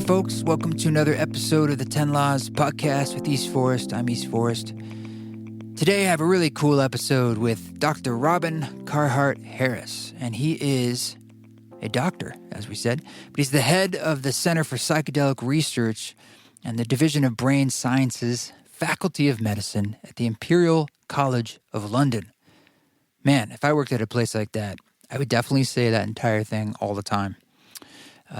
folks. Welcome to another episode of the 10 Laws podcast with East Forest. I'm East Forest. Today I have a really cool episode with Dr. Robin Carhart-Harris, and he is a doctor, as we said, but he's the head of the Center for Psychedelic Research and the Division of Brain Sciences, Faculty of Medicine at the Imperial College of London. Man, if I worked at a place like that, I would definitely say that entire thing all the time.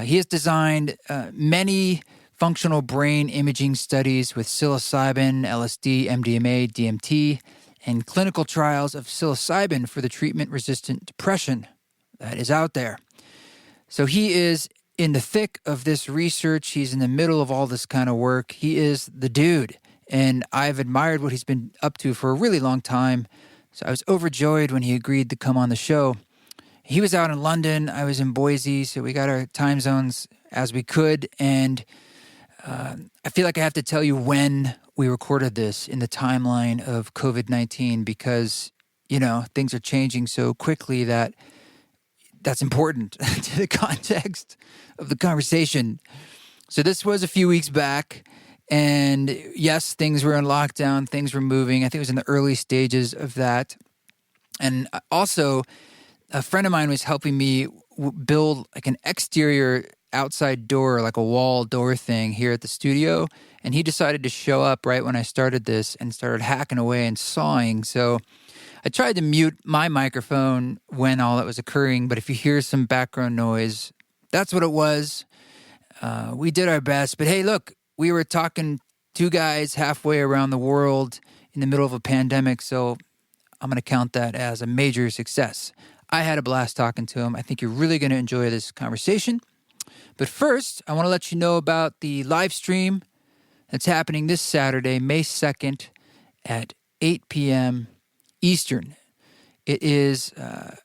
He has designed many functional brain imaging studies with psilocybin, LSD, MDMA, DMT, and clinical trials of psilocybin for the treatment-resistant depression that is out there. So he is in the thick of this research. He's in the middle of all this kind of work. He is the dude, and I've admired what he's been up to for a really long time. So I was overjoyed when he agreed to come on the show. He was out in London, I was in Boise, so we got our time zones as we could, and I feel like I have to tell you when we recorded this in the timeline of COVID-19 because, you know, things are changing so quickly that's important to the context of the conversation. So this was a few weeks back, and yes, things were in lockdown, things were moving. I think it was in the early stages of that. And also, a friend of mine was helping me build like an exterior outside door, like a wall door thing here at the studio. And he decided to show up right when I started this and started hacking away and sawing. So I tried to mute my microphone when all that was occurring. But if you hear some background noise, that's what it was. We did our best. But hey, look, we were talking two guys halfway around the world in the middle of a pandemic. So I'm going to count that as a major success. I had a blast talking to him. I think you're really going to enjoy this conversation. But first, I want to let you know about the live stream that's happening this Saturday, May 2nd at 8 p.m. Eastern. It is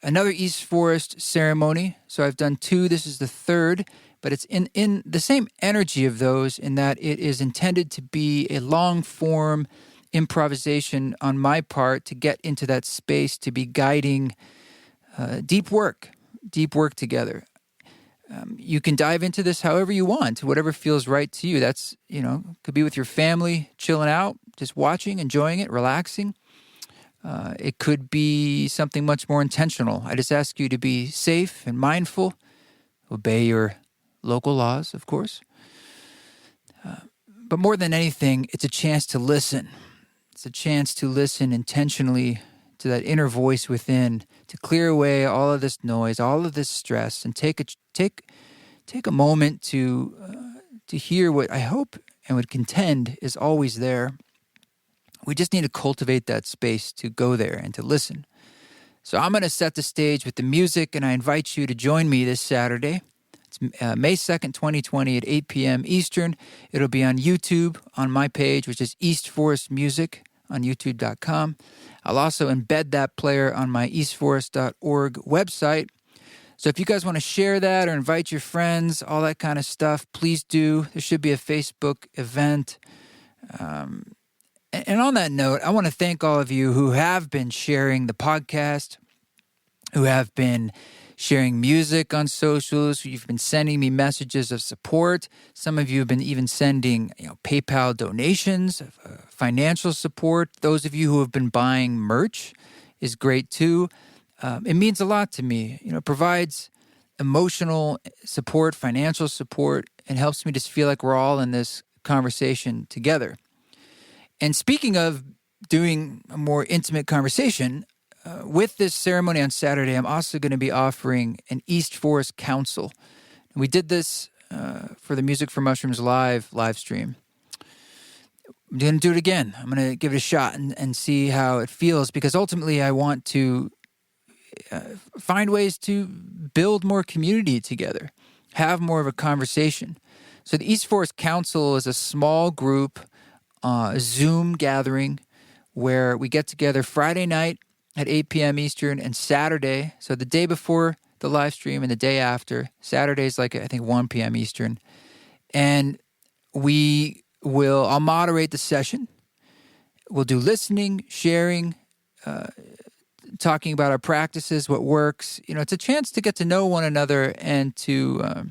another East Forest ceremony. So I've done two. This is the third, but it's in the same energy of those in that it is intended to be a long-form improvisation on my part to get into that space, to be guiding deep work together. You can dive into this however you want, whatever feels right to you. That's, could be with your family, chilling out, just watching, enjoying it, relaxing. It could be something much more intentional. I just ask you to be safe and mindful, obey your local laws, of course. But more than anything, it's a chance to listen. It's a chance to listen intentionally to that inner voice within, to clear away all of this noise, all of this stress, and take a moment to hear what I hope and would contend is always there. We just need to cultivate that space to go there and to listen. So I'm going to set the stage with the music, and I invite you to join me this Saturday. It's May 2nd, 2020 at 8 p.m. Eastern. It'll be on YouTube on my page, which is East Forest Music on youtube.com. I'll also embed that player on my eastforest.org website. So if you guys want to share that or invite your friends, all that kind of stuff, please do. There should be a Facebook event. And on that note, I want to thank all of you who have been sharing the podcast, who have been sharing music on socials. You've been sending me messages of support. Some of you have been even sending, PayPal donations, financial support. Those of you who have been buying merch is great too. It means a lot to me. It provides emotional support, financial support, and helps me just feel like we're all in this conversation together. And speaking of doing a more intimate conversation, with this ceremony on Saturday, I'm also going to be offering an East Forest Council. And we did this for the Music for Mushrooms live stream. I'm going to do it again. I'm going to give it a shot and see how it feels, because ultimately I want to find ways to build more community together, have more of a conversation. So the East Forest Council is a small group, Zoom gathering where we get together Friday night at 8 p.m. Eastern and Saturday. So the day before the live stream and the day after. Saturday's I think 1 p.m. Eastern. And I'll moderate the session. We'll do listening, sharing, talking about our practices, what works. It's a chance to get to know one another and to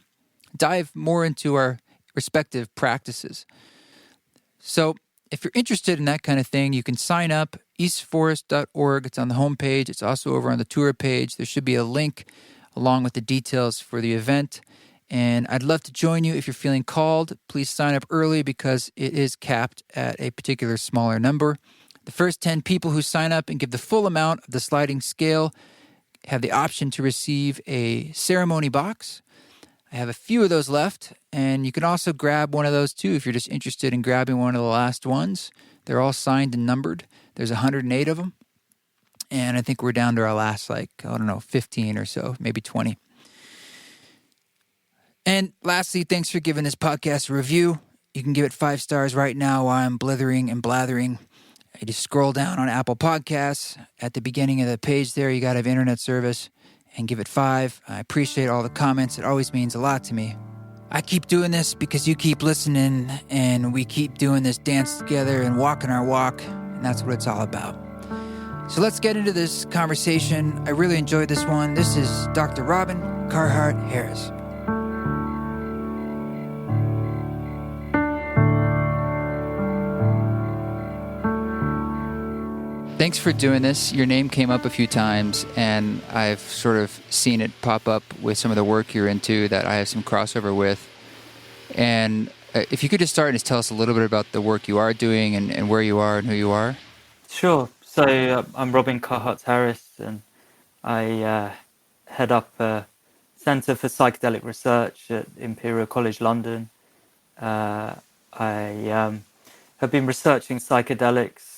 dive more into our respective practices. So if you're interested in that kind of thing, you can sign up, eastforest.org. It's on the homepage. It's also over on the tour page. There should be a link along with the details for the event. And I'd love to join you if you're feeling called. Please sign up early because it is capped at a particular smaller number. The first 10 people who sign up and give the full amount of the sliding scale have the option to receive a ceremony box. I have a few of those left, and you can also grab one of those too if you're just interested in grabbing one of the last ones. They're all signed and numbered. There's 108 of them, and I think we're down to our last, 15 or so, maybe 20. And lastly, thanks for giving this podcast a review. You can give it 5 stars right now while I'm blithering and blathering. You just scroll down on Apple Podcasts. At the beginning of the page there, you got to have internet service, and give it 5. I appreciate all the comments. It always means a lot to me. I keep doing this because you keep listening, and we keep doing this dance together and walking our walk, and that's what it's all about. So let's get into this conversation. I really enjoyed this one. This is Dr. Robin Carhart-Harris. Thanks for doing this. Your name came up a few times, and I've sort of seen it pop up with some of the work you're into that I have some crossover with. And if you could just start and just tell us a little bit about the work you are doing and where you are and who you are. Sure. So I'm Robin Carhart-Harris, and I head up a Centre for Psychedelic Research at Imperial College London. I have been researching psychedelics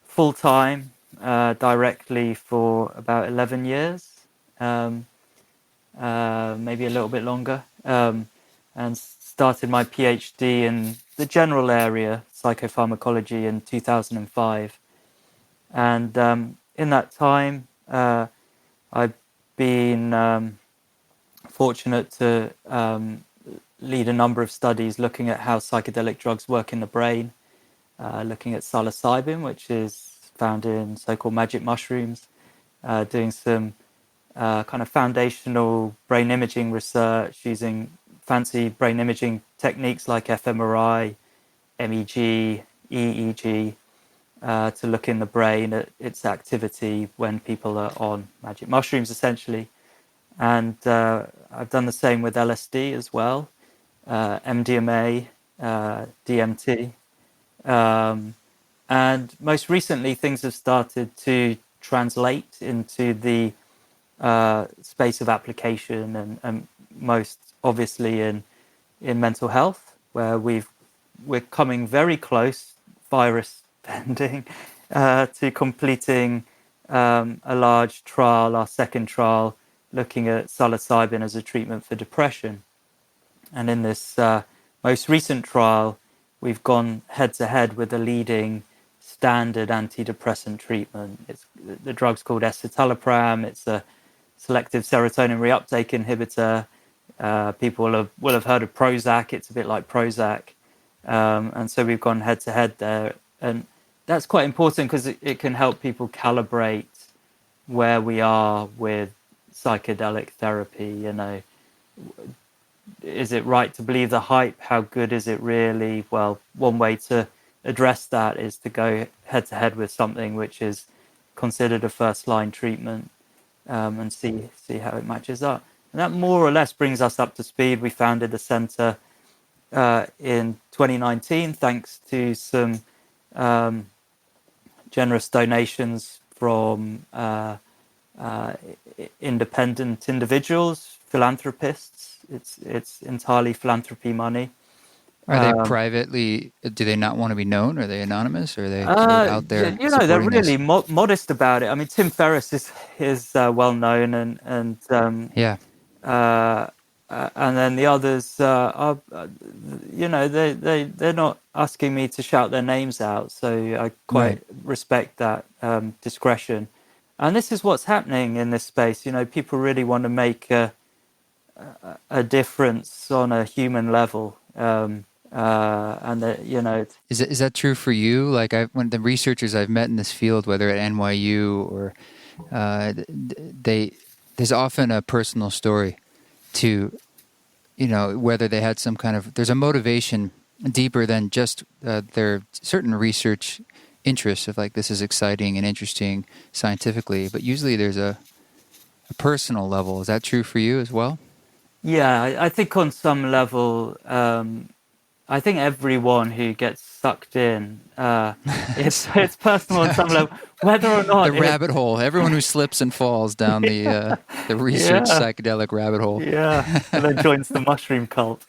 full-time, directly for about 11 years, maybe a little bit longer, and started my PhD in the general area, Psychopharmacology, in 2005. And in that time, I've been fortunate to lead a number of studies looking at how psychedelic drugs work in the brain, looking at psilocybin, which is found in so-called magic mushrooms, doing some kind of foundational brain imaging research using fancy brain imaging techniques like fMRI, MEG, EEG, to look in the brain at its activity when people are on magic mushrooms, essentially. And I've done the same with LSD as well, MDMA, DMT. And most recently, things have started to translate into the space of application, and most obviously in mental health, where we're coming very close, virus pending, to completing a large trial, our second trial, looking at psilocybin as a treatment for depression. And in this most recent trial, we've gone head-to-head with the leading standard antidepressant treatment. The drug's called escitalopram. It's a selective serotonin reuptake inhibitor. People will have heard of Prozac. It's a bit like Prozac. And so we've gone head-to-head there. And that's quite important because it can help people calibrate where we are with psychedelic therapy. You know, is it right to believe the hype? How good is it really? Well, one way to address that is to go head-to-head with something which is considered a first-line treatment, and see how it matches up. And that more or less brings us up to speed. We founded the centre in 2019, thanks to some generous donations from independent individuals, philanthropists. It's entirely philanthropy money. Are they privately? Do they not want to be known? Are they anonymous? Or are they sort of out there? You know, they're really modest about it. I mean, Tim Ferriss is well known, and yeah. And then the others are, you know, they're not asking me to shout their names out, so I quite respect that discretion. And this is what's happening in this space. You know, people really want to make a difference on a human level. And you know, is that true for you? Like, when the researchers I've met in this field, whether at NYU or there's often a personal story to whether they had some kind of, there's a motivation deeper than just their certain research interests of like, this is exciting and interesting scientifically, but usually there's a personal level. Is that true for you as well? Yeah, I think on some level, I think everyone who gets sucked in, it's personal on some level, whether or not the rabbit hole. Everyone who slips and falls down the research yeah, psychedelic rabbit hole. yeah, and then joins the mushroom cult.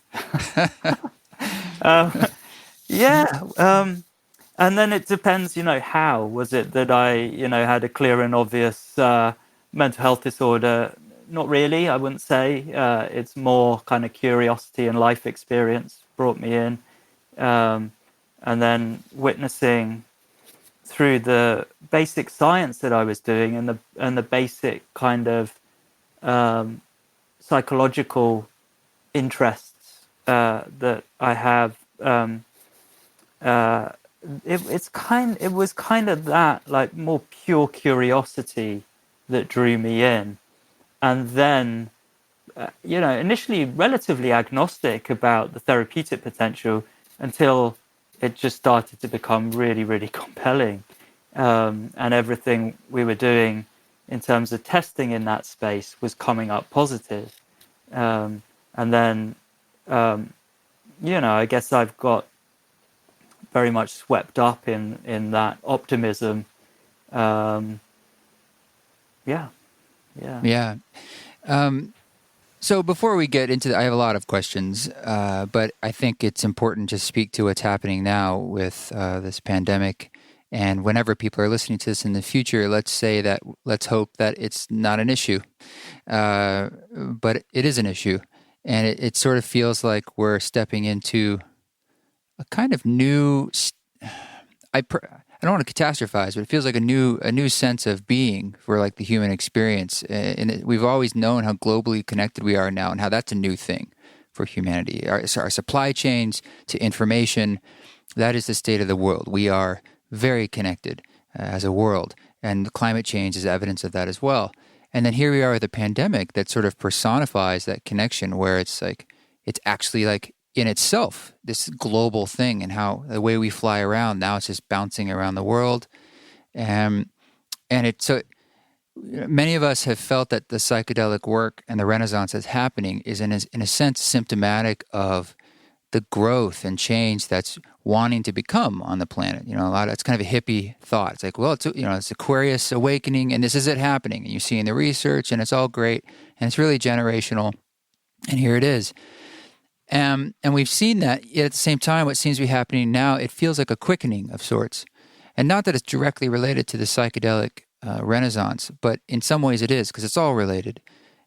um, yeah, and then it depends, how was it that I, had a clear and obvious mental health disorder? Not really, I wouldn't say. It's more kind of curiosity and life experience brought me in. And then witnessing through the basic science that I was doing and the basic kind of psychological interests that I have. It was kind of that, like, more pure curiosity that drew me in, and then initially relatively agnostic about the therapeutic potential until it just started to become really, really compelling, and everything we were doing in terms of testing in that space was coming up positive, and then I guess I've got very much swept up in that optimism. Yeah. Yeah. So before we get into I have a lot of questions, but I think it's important to speak to what's happening now with this pandemic. And whenever people are listening to this in the future, let's hope that it's not an issue. But it is an issue. And it sort of feels like we're stepping into a kind of new, I don't want to catastrophize, but it feels like a new sense of being for like the human experience. And we've always known how globally connected we are now, and how that's a new thing for humanity. Our supply chains to information, that is the state of the world. We are very connected as a world, and climate change is evidence of that as well. And then here we are with a pandemic that sort of personifies that connection, where it's like it's actually like in itself this global thing, and how the way we fly around now, it's just bouncing around the world. And it's so many of us have felt that the psychedelic work and the renaissance that's happening is in a sense symptomatic of the growth and change that's wanting to become on the planet. It's kind of a hippie thought. It's like, well, it's Aquarius awakening, and this is it happening, and you're seeing the research, and it's all great, and it's really generational, and here it is. And we've seen that, yet at the same time, what seems to be happening now, it feels like a quickening of sorts. And not that it's directly related to the psychedelic renaissance, but in some ways it is, because it's all related.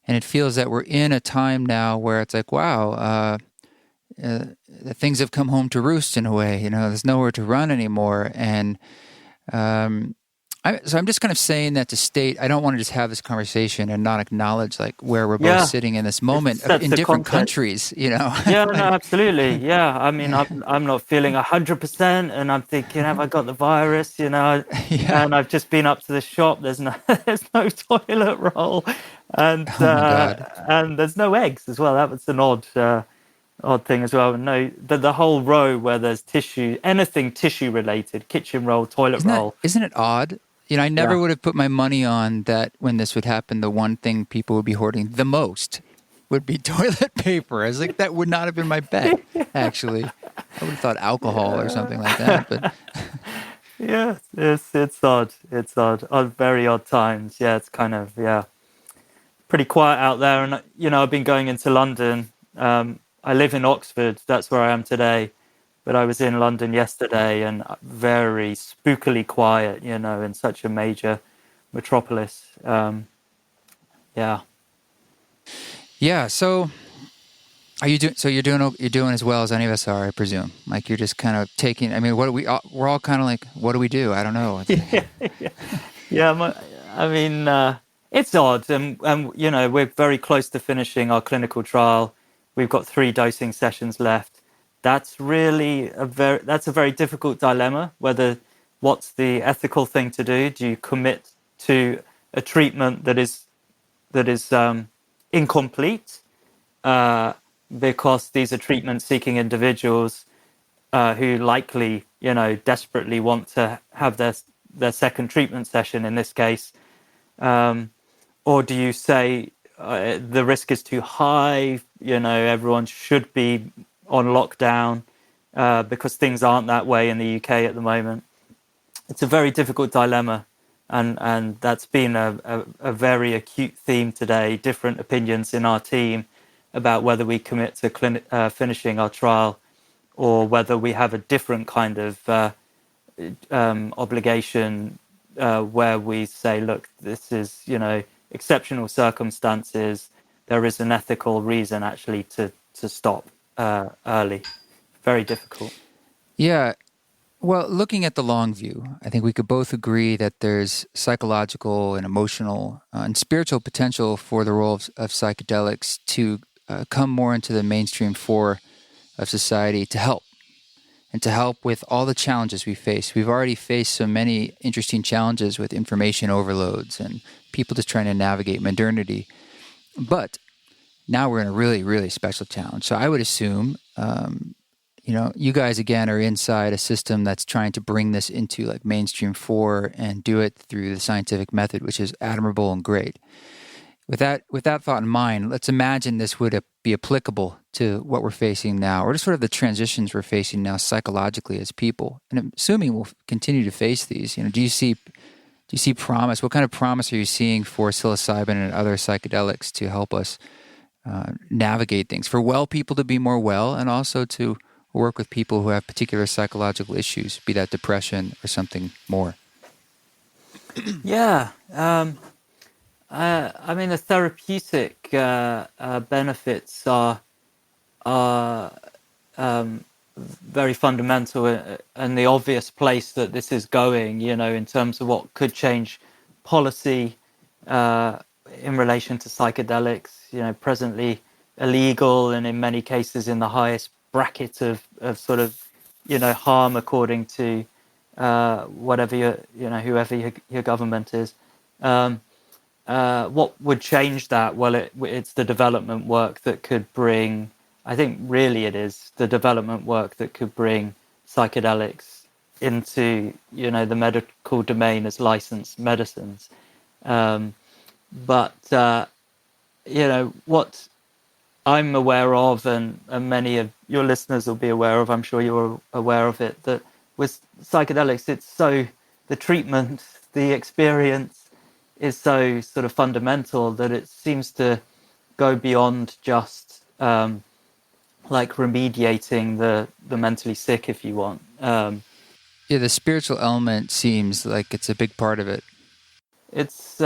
And it feels that we're in a time now where it's like, wow, things have come home to roost in a way. There's nowhere to run anymore. And so I'm just kind of saying that to state, I don't want to just have this conversation and not acknowledge like where we're both sitting in this moment in different countries, Yeah, no, absolutely. Yeah. I mean, I'm not feeling 100%, and I'm thinking, have I got the virus, Yeah. And I've just been up to the shop. There's no toilet roll, and Oh my God. and there's no eggs as well. That was an odd thing as well. No, the whole row where there's tissue, anything tissue related, kitchen roll, toilet roll. Isn't it odd? I never would have put my money on that when this would happen, the one thing people would be hoarding the most would be toilet paper. I was like, that would not have been my bet, actually. I would have thought alcohol or something like that. But yeah, it's odd. It's odd. Odd, very odd times. Yeah, it's kind of, pretty quiet out there. And, I've been going into London. I live in Oxford. That's where I am today. But I was in London yesterday, and very spookily quiet, in such a major metropolis. Yeah. So are you doing? So you're doing as well as any of us are, I presume. Like you're just kind of taking. I mean, we're all kind of like, what do we do? I don't know. Yeah. I mean, it's odd, and we're very close to finishing our clinical trial. We've got 3 dosing sessions left. That's really a very difficult dilemma. What's the ethical thing to do? Do you commit to a treatment that is incomplete, because these are treatment-seeking individuals who likely, desperately want to have their second treatment session in this case? Or do you say the risk is too high, everyone should be on lockdown because things aren't that way in the UK at the moment? It's a very difficult dilemma, and that's been a very acute theme today, different opinions in our team about whether we commit to finishing our trial or whether we have a different kind of obligation where we say, look, this is, exceptional circumstances. There is an ethical reason actually to stop early. Very difficult. Yeah. Well, looking at the long view, I think we could both agree that there's psychological and emotional and spiritual potential for the role of psychedelics to come more into the mainstream fore of society to help and to help with all the challenges we face. We've already faced so many interesting challenges with information overloads and people just trying to navigate modernity. But now we're in a really, really special challenge. So I would assume, you guys again are inside a system that's trying to bring this into like mainstream fore and do it through the scientific method, which is admirable and great. With that thought in mind, let's imagine this would be applicable to what we're facing now, or just sort of the transitions we're facing now psychologically as people. And I'm assuming we'll continue to face these. Do you see promise? What kind of promise are you seeing for psilocybin and other psychedelics to help us navigate things, for well people to be more well, and also to work with people who have particular psychological issues, be that depression or something more? Yeah. I mean, the therapeutic benefits are very fundamental, and the obvious place that this is going, in terms of what could change policy in relation to psychedelics, presently illegal and in many cases in the highest bracket of sort of, harm according to whatever whoever your government is. What would change that? Well, it's the development work that could bring, I think really it is the development work that could bring psychedelics into, the medical domain as licensed medicines. But what I'm aware of, and many of your listeners will be aware of, I'm sure you're aware of it, that with psychedelics, it's so, the treatment, the experience is so sort of fundamental that it seems to go beyond just like remediating the mentally sick, if you want. Yeah, the spiritual element seems like it's a big part of it. It's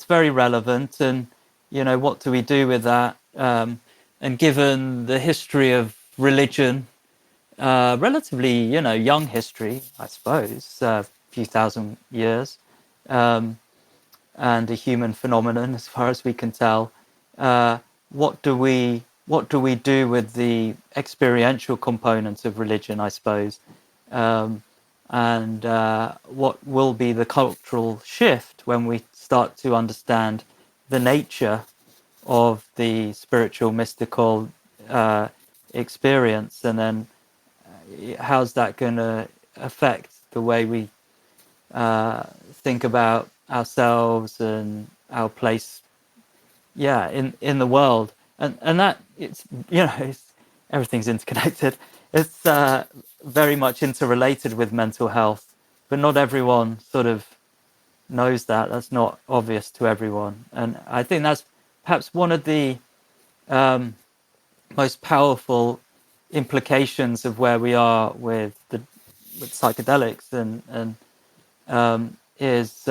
very relevant, and what do we do with that? And given the history of religion, relatively young history, I suppose, a few thousand years, and a human phenomenon as far as we can tell, what do we do with the experiential component of religion, I suppose? And what will be the cultural shift when we start to understand the nature of the spiritual, mystical experience, and then how's that going to affect the way we think about ourselves and our place, in the world, and that it's everything's interconnected. It's very much interrelated with mental health, but not everyone sort of knows that. That's not obvious to everyone, and I think that's perhaps one of the most powerful implications of where we are with psychedelics, and is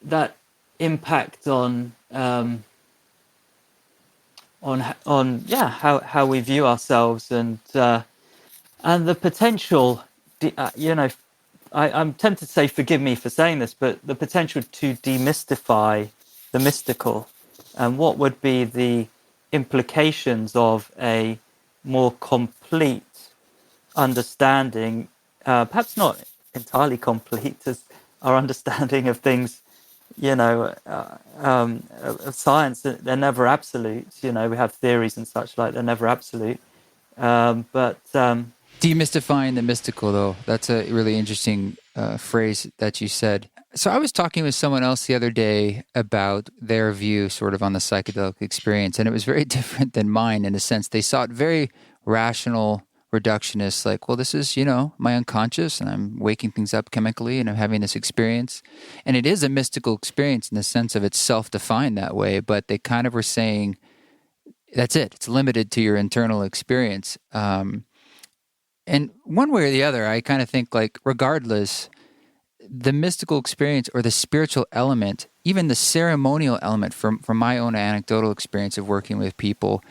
that impact on how we view ourselves, and the potential, I'm tempted to say, forgive me for saying this, but the potential to demystify the mystical, and what would be the implications of a more complete understanding, perhaps not entirely complete as our understanding of things of science. They're never absolute. We have theories and such like, they're never absolute. But Demystifying the mystical, though, that's a really interesting phrase that you said. So I was talking with someone else the other day about their view sort of on the psychedelic experience, and it was very different than mine in a sense. They saw it very rational, reductionist, like, well, this is, my unconscious, and I'm waking things up chemically, and I'm having this experience. And it is a mystical experience in the sense of it's self-defined that way, but they kind of were saying, that's it. It's limited to your internal experience. And one way or the other, I kind of think like regardless, the mystical experience or the spiritual element, even the ceremonial element from my own anecdotal experience of working with people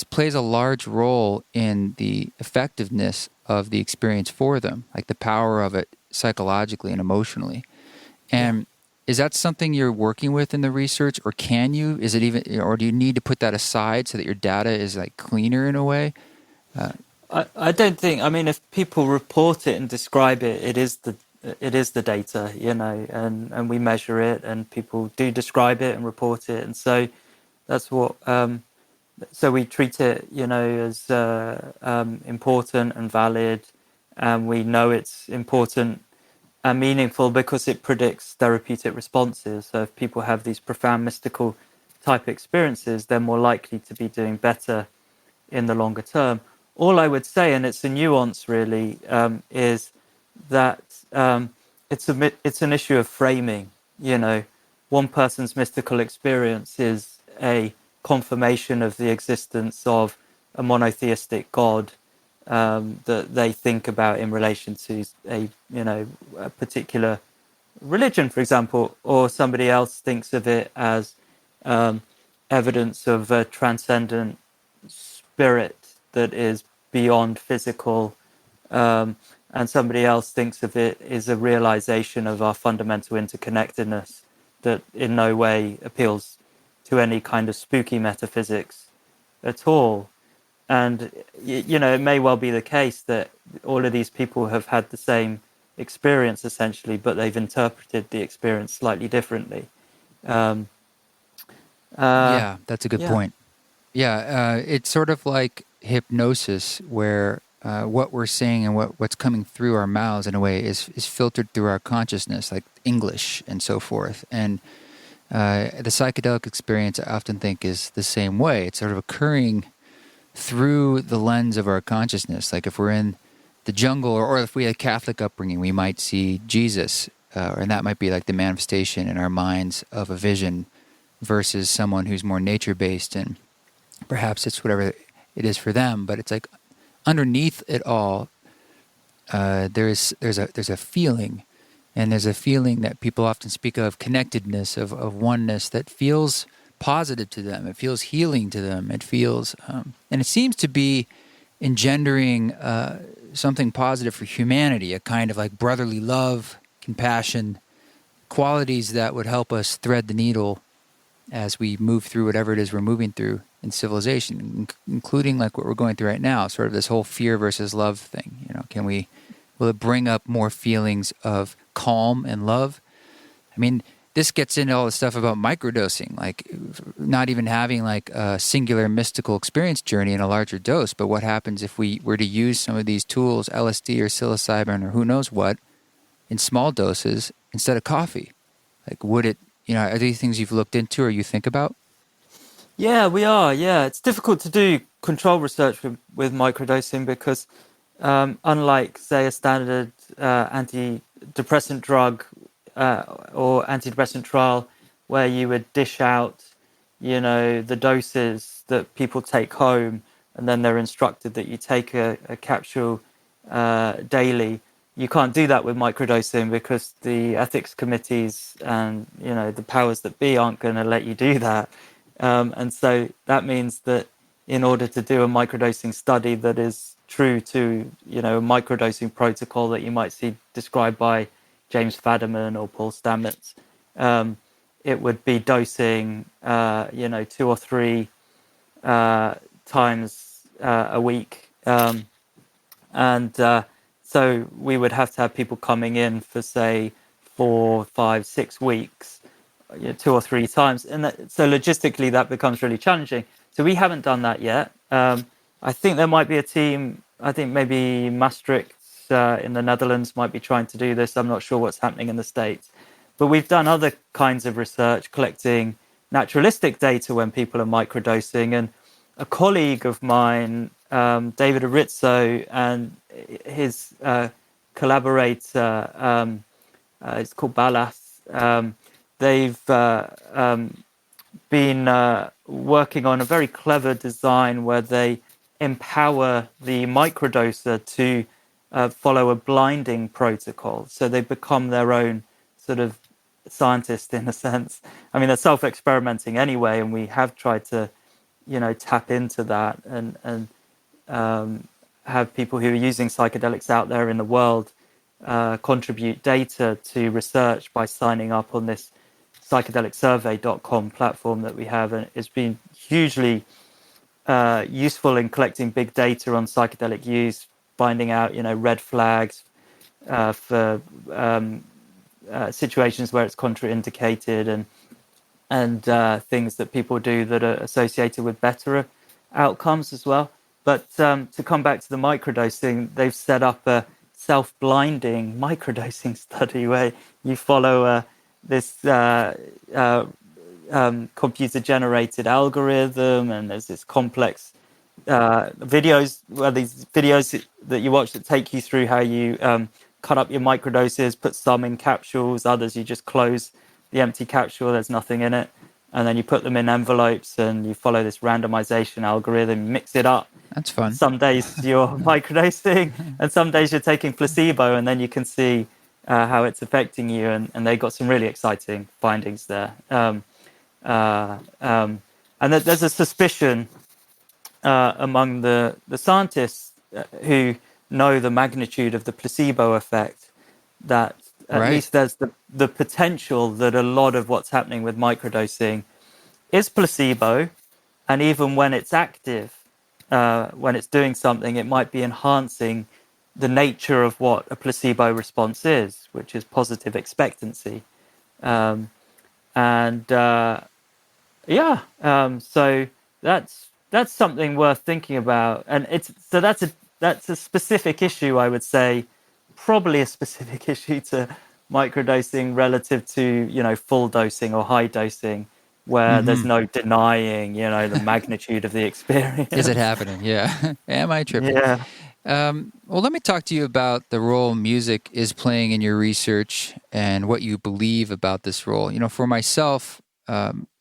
plays a large role in the effectiveness of the experience for them, like the power of it psychologically and emotionally. And is that something you're working with in the research, or can you? Is it even, or do you need to put that aside so that your data is like cleaner in a way? I don't think. I mean, if people report it and describe it, it is the data, and we measure it, and people do describe it and report it, and so that's what. So we treat it, as important and valid, and we know it's important and meaningful because it predicts therapeutic responses. So if people have these profound mystical type experiences, they're more likely to be doing better in the longer term. All I would say, and it's a nuance really, is that it's an issue of framing. One person's mystical experience is a confirmation of the existence of a monotheistic God that they think about in relation to a particular religion, for example, or somebody else thinks of it as evidence of a transcendent spirit that is beyond physical, and somebody else thinks of it as a realization of our fundamental interconnectedness that in no way appeals to any kind of spooky metaphysics at all. And it may well be the case that all of these people have had the same experience essentially, but they've interpreted the experience slightly differently. Yeah, that's a good Yeah. point. Yeah, it's sort of like hypnosis, where what we're saying and what's coming through our mouths in a way is filtered through our consciousness, like English and so forth. And the psychedelic experience, I often think, is the same way. It's sort of occurring through the lens of our consciousness. Like if we're in the jungle, or if we had a Catholic upbringing, we might see Jesus, and that might be like the manifestation in our minds of a vision, versus someone who's more nature-based, and perhaps it's whatever it is for them. But it's like underneath it all, there's a feeling, and there's a feeling that people often speak of, connectedness, of oneness, that feels positive to them. It feels healing to them. It feels, and it seems to be engendering something positive for humanity, a kind of like brotherly love, compassion, qualities that would help us thread the needle as we move through whatever it is we're moving through in civilization, including like what we're going through right now, sort of this whole fear versus love thing. Will it bring up more feelings of calm and love? I mean, this gets into all the stuff about microdosing, like not even having like a singular mystical experience journey in a larger dose, but what happens if we were to use some of these tools, LSD or psilocybin or who knows what, in small doses instead of coffee? Like, would it, are these things you've looked into or you think about? Yeah, we are. Yeah, it's difficult to do control research with microdosing because, unlike, say, a standard antidepressant drug or antidepressant trial, where you would dish out, the doses that people take home, and then they're instructed that you take a capsule daily. You can't do that with microdosing because the ethics committees and the powers that be aren't going to let you do that. And so that means that in order to do a microdosing study that is true to, a microdosing protocol that you might see described by James Fadiman or Paul Stamets, it would be dosing, 2 or 3 times a week. And so we would have to have people coming in for, say, 4, 5, 6 weeks 2 or 3 times, and so logistically that becomes really challenging. So we haven't done that yet. I think there might be a team. I think maybe Maastricht in the Netherlands might be trying to do this. I'm not sure what's happening in the States, but we've done other kinds of research collecting naturalistic data when people are microdosing. And a colleague of mine, David Arizzo, and his collaborator, it's called Balas. They've been working on a very clever design where they empower the microdoser to follow a blinding protocol. So they become their own sort of scientist in a sense. I mean, they're self-experimenting anyway, and we have tried to, tap into that and have people who are using psychedelics out there in the world contribute data to research by signing up on this psychedelicsurvey.com platform that we have, and it's been hugely useful in collecting big data on psychedelic use, finding out red flags for situations where it's contraindicated, and things that people do that are associated with better outcomes as well. But to come back to the microdosing, they've set up a self-blinding microdosing study where you follow this computer-generated algorithm, and there's this complex videos that you watch that take you through how you cut up your microdoses, put some in capsules, others you just close the empty capsule, there's nothing in it, and then you put them in envelopes and you follow this randomization algorithm, mix it up. That's fun. Some days you're microdosing and some days you're taking placebo, and then you can see how it's affecting you, and they got some really exciting findings there. And there's a suspicion among the scientists who know the magnitude of the placebo effect that at least there's the potential that a lot of what's happening with microdosing is placebo, and even when it's active, when it's doing something, it might be enhancing the nature of what a placebo response is, which is positive expectancy. So that's something worth thinking about, and that's a specific issue, I would say, probably a specific issue to microdosing relative to full dosing or high dosing, where there's no denying the magnitude of the experience. Is it happening? Yeah. Am I tripping? Yeah. Well, let me talk to you about the role music is playing in your research and what you believe about this role. For myself,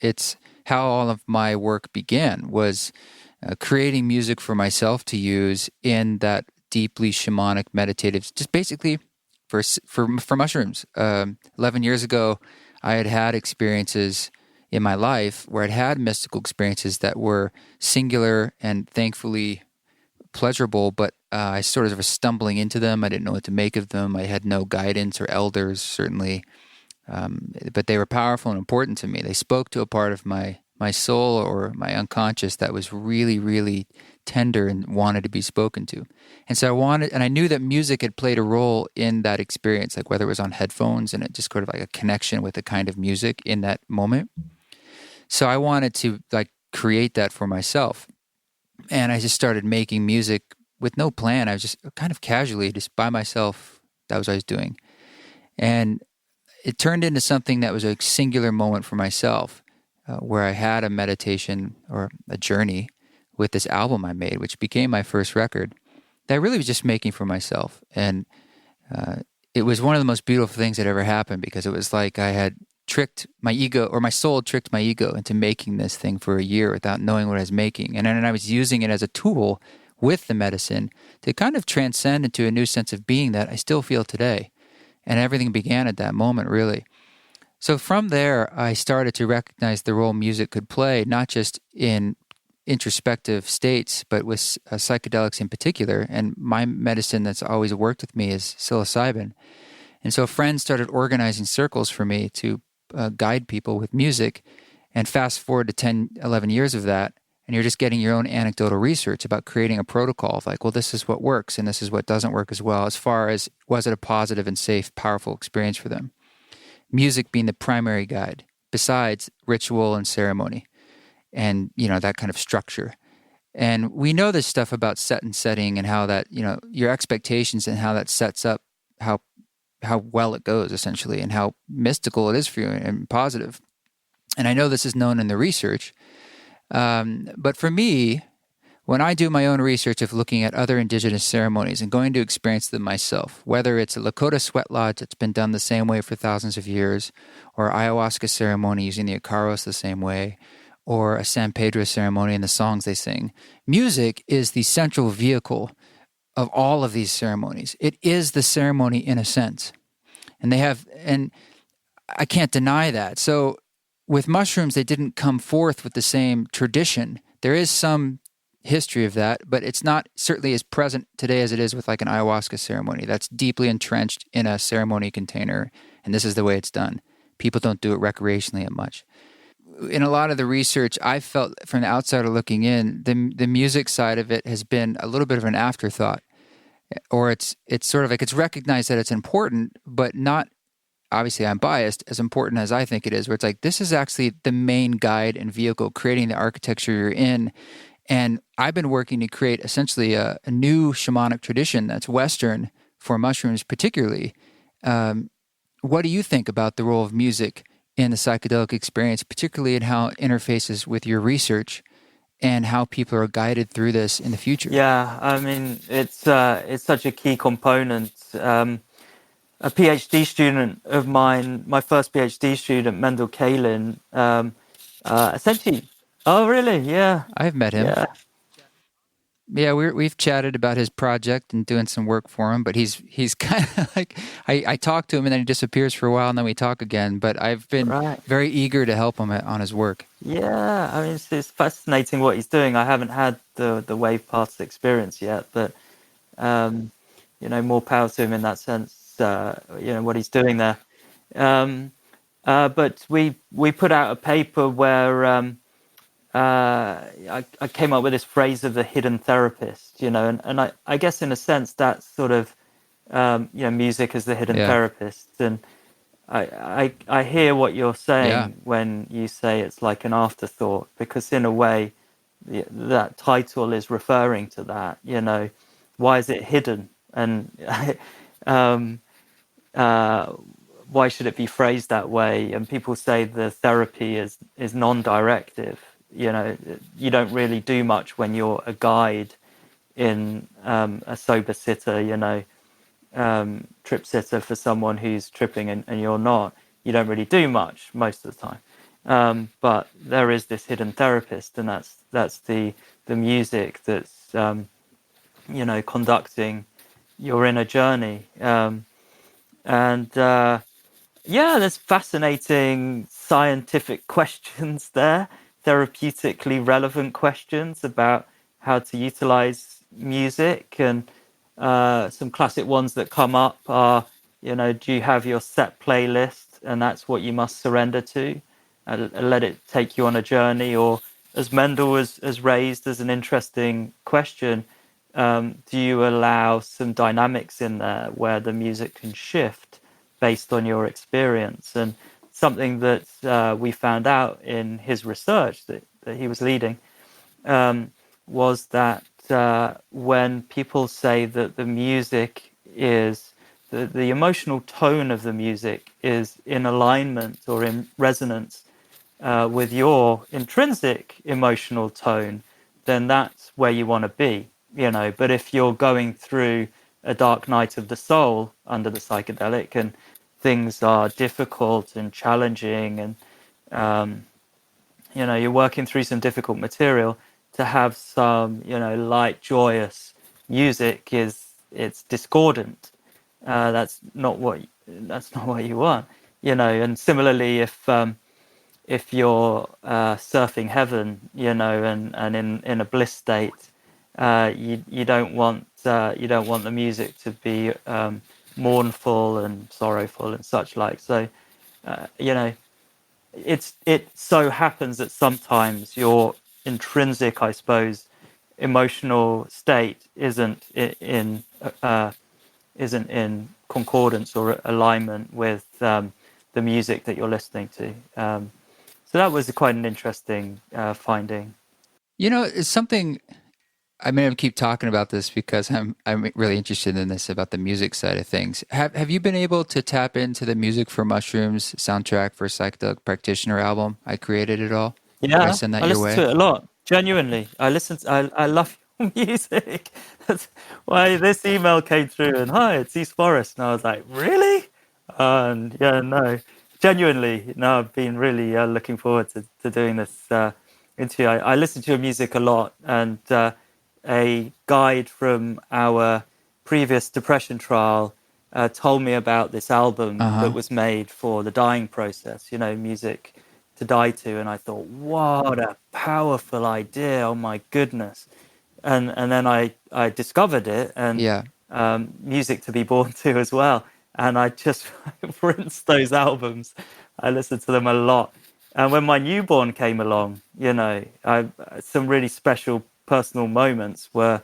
it's how all of my work began, was creating music for myself to use in that deeply shamanic meditative, just basically for mushrooms. 11 years ago, I had experiences in my life where I'd had mystical experiences that were singular and thankfully pleasurable, but I sort of was stumbling into them. I didn't know what to make of them. I had no guidance or elders, certainly, but they were powerful and important to me. They spoke to a part of my soul or my unconscious that was really, really tender and wanted to be spoken to. And so I knew that music had played a role in that experience, like whether it was on headphones and it just sort of like a connection with a kind of music in that moment. So I wanted to create that for myself. And I just started making music with no plan. I was just kind of casually, just by myself. That was what I was doing. And it turned into something that was a singular moment for myself, where I had a meditation or a journey with this album I made, which became my first record, that I really was just making for myself. And it was one of the most beautiful things that ever happened, because it was like I had tricked my ego, or my soul tricked my ego into making this thing for a year without knowing what I was making. And then I was using it as a tool with the medicine to kind of transcend into a new sense of being that I still feel today. And everything began at that moment, really. So from there, I started to recognize the role music could play, not just in introspective states, but with psychedelics in particular. And my medicine that's always worked with me is psilocybin. And so friends started organizing circles for me to guide people with music. And fast forward to 10, 11 years of that, and you're just getting your own anecdotal research about creating a protocol of like, well, this is what works and this is what doesn't work as well, as far as was it a positive and safe, powerful experience for them. Music being the primary guide. besides ritual and ceremony and, that kind of structure. And we know this stuff about set and setting and how that, your expectations and how that sets up how well it goes, essentially, and how mystical it is for you and positive. And I know this is known in the research. But for me, when I do my own research of looking at other indigenous ceremonies and going to experience them myself, whether it's a Lakota sweat lodge that's been done the same way for thousands of years, or ayahuasca ceremony using the Icaros the same way, or a San Pedro ceremony and the songs they sing, music is the central vehicle of all of these ceremonies. It is the ceremony in a sense. And I can't deny that. So with mushrooms, they didn't come forth with the same tradition. There is some history of that, but it's not certainly as present today as it is with like an ayahuasca ceremony. That's deeply entrenched in a ceremony container, and this is the way it's done. People don't do it recreationally as much. In a lot of the research, I felt from the outsider looking in, the music side of it has been a little bit of an afterthought, or it's sort of like it's recognized that it's important, but not, obviously I'm biased, as important as I think it is, where it's like this is actually the main guide and vehicle creating the architecture you're in. And I've been working to create essentially a new shamanic tradition that's Western for mushrooms particularly. What do you think about the role of music in the psychedelic experience, particularly in how it interfaces with your research and how people are guided through this in the future? Yeah, I mean, it's such a key component. A PhD student of mine, my first PhD student, Mendel Kalin, essentially. Oh, really? Yeah, I've met him. yeah. Yeah, we've chatted about his project and doing some work for him, but he's kind of like I talk to him and then he disappears for a while and then we talk again. But I've been Right. very eager to help him on his work. Yeah, I mean, it's fascinating what he's doing. I haven't had the wave paths experience yet, but um, more power to him in that sense. What he's doing there. Um, but we put out a paper where I came up with this phrase of the hidden therapist, and I guess in a sense that's sort of music as the hidden Yeah. therapist, and I hear what you're saying Yeah. when you say it's like an afterthought, because in a way that title is referring to that. Why is it hidden, and um, why should it be phrased that way? And people say the therapy is non-directive. You don't really do much when you're a guide in a sober sitter, trip sitter for someone who's tripping and you're not. You don't really do much most of the time. But there is this hidden therapist, and that's the music that's conducting your inner journey. There's fascinating scientific questions there, therapeutically relevant questions about how to utilize music. And some classic ones that come up are, do you have your set playlist and that's what you must surrender to? Let it take you on a journey? Or, as Mendel has raised as an interesting question, do you allow some dynamics in there where the music can shift based on your experience? And something that we found out in his research that he was leading was that when people say that the music is, the emotional tone of the music is in alignment or in resonance with your intrinsic emotional tone, then that's where you want to be. But if you're going through a dark night of the soul under the psychedelic and things are difficult and challenging, and you're working through some difficult material, to have some light, joyous music it's discordant. That's not what you want. And similarly, if you're surfing heaven, and in a bliss state, you don't want the music to be mournful and sorrowful and such like. So it so happens that sometimes your intrinsic, I suppose, emotional state isn't in concordance or alignment with the music that you're listening to. So that was quite an interesting finding. It's something I may keep talking about this because I'm really interested in this about the music side of things. Have you been able to tap into the Music for Mushrooms soundtrack for Psychedelic Practitioner album? I created it all. Did I Yeah, send that I your listen way? to it a lot. Genuinely, I love your music. That's why this email came through. And hi, it's East Forest, and I was like, really? And yeah, no, genuinely, no. I've been really looking forward to doing this interview. I listen to your music a lot, and a guide from our previous depression trial told me about this album that Uh-huh. was made for the dying process. Music to die to, and I thought, what a powerful idea! Oh my goodness! And then I discovered it, and Yeah. music to be born to as well. And I just rinsed those albums. I listened to them a lot. And when my newborn came along, I some really special personal moments were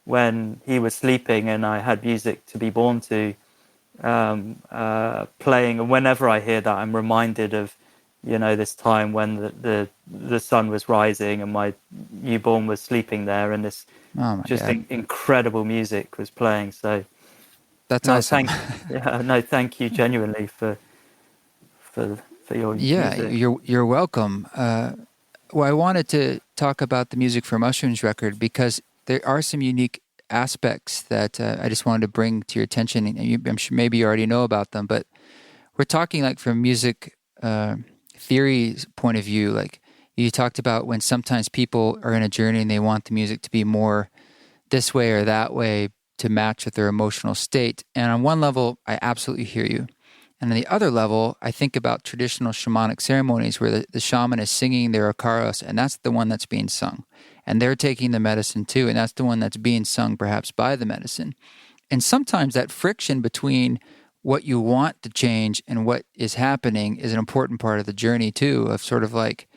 when he was sleeping and I had music to be born to playing. And whenever I hear that, I'm reminded of this time when the sun was rising and my newborn was sleeping there, and this Oh my just God. incredible music was playing. So That's no, awesome. thank you genuinely for your Yeah, music. you're welcome. Well, I wanted to talk about the Music for Mushrooms record because there are some unique aspects that I just wanted to bring to your attention. And I'm sure maybe you already know about them, but we're talking like from music theory's point of view. Like you talked about when sometimes people are in a journey and they want the music to be more this way or that way to match with their emotional state. And on one level, I absolutely hear you. And on the other level, I think about traditional shamanic ceremonies where the shaman is singing their akaros, and that's the one that's being sung. And they're taking the medicine too, and that's the one that's being sung perhaps by the medicine. And sometimes that friction between what you want to change and what is happening is an important part of the journey too, of sort of like,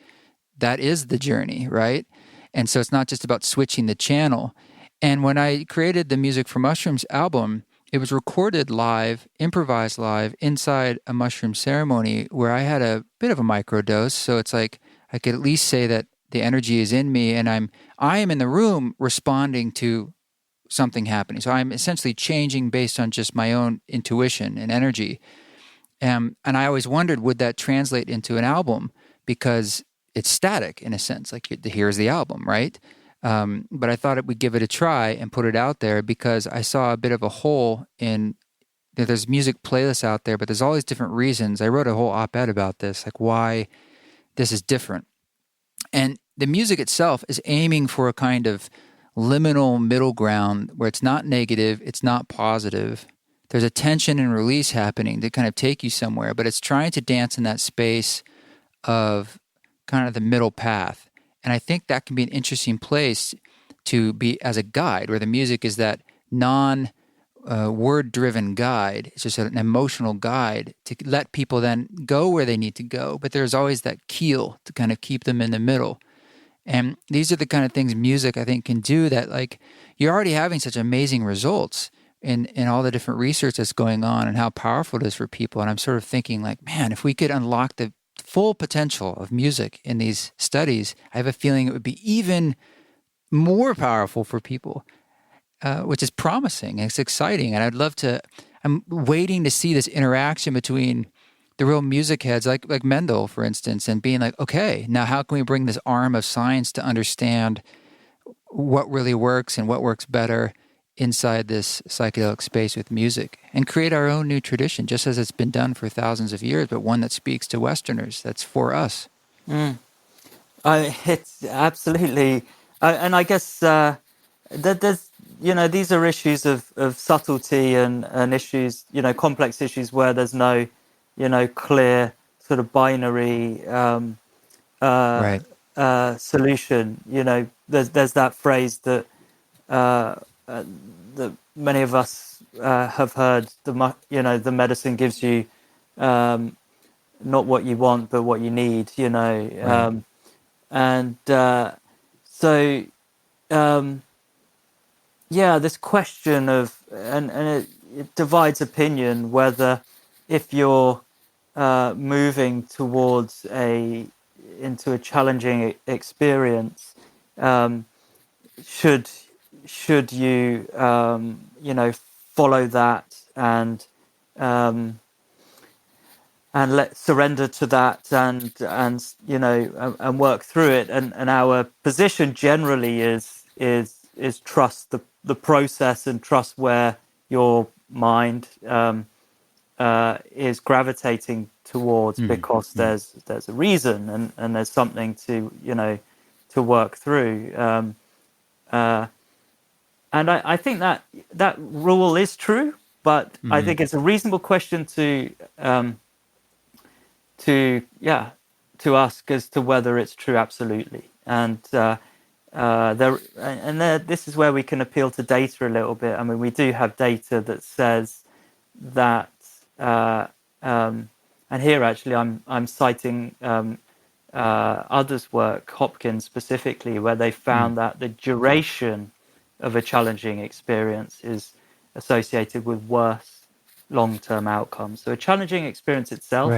that is the journey, right? And so it's not just about switching the channel. And when I created the Music for Mushrooms album, it was recorded live, improvised live inside a mushroom ceremony where I had a bit of a microdose. So it's like I could at least say that the energy is in me and I am in the room responding to something happening. So I'm essentially changing based on just my own intuition and energy. And I always wondered, would that translate into an album? Because it's static in a sense, like here's the album, right? But I thought it would give it a try and put it out there because I saw a bit of a hole in there's music playlists out there, but there's all these different reasons. I wrote a whole op-ed about this, like why this is different. And the music itself is aiming for a kind of liminal middle ground where it's not negative, it's not positive. There's a tension and release happening to kind of take you somewhere, but it's trying to dance in that space of kind of the middle path. And I think that can be an interesting place to be as a guide, where the music is that word-driven guide. It's just an emotional guide to let people then go where they need to go. But there's always that keel to kind of keep them in the middle. And these are the kind of things music, I think, can do that, like, you're already having such amazing results in all the different research that's going on and how powerful it is for people. And I'm sort of thinking, like, man, if we could unlock the full potential of music in these studies, I have a feeling it would be even more powerful for people, which is promising. It's exciting. And I'm waiting to see this interaction between the real music heads, like Mendel, for instance, and being like, okay, now how can we bring this arm of science to understand what really works and what works better inside this psychedelic space with music and create our own new tradition, just as it's been done for thousands of years, but one that speaks to Westerners, that's for us. It's absolutely, and I guess there's these are issues of subtlety and issues, complex issues where there's no clear sort of binary Right. solution. There's that phrase that that many of us have heard. The medicine gives you not what you want but what you need. Right. And so this question of and it divides opinion whether if you're moving towards a into a challenging experience, should you follow that and let surrender to that and work through it, and our position generally is trust the process and trust where your mind is gravitating towards, because there's a reason and there's something to work through, and I think that rule is true, but I think it's a reasonable question to ask as to whether it's true. Absolutely. And this is where we can appeal to data a little bit. I mean, we do have data that says that, and here actually I'm citing others' work, Hopkins specifically, where they found that the duration of a challenging experience is associated with worse long-term outcomes. So a challenging experience itself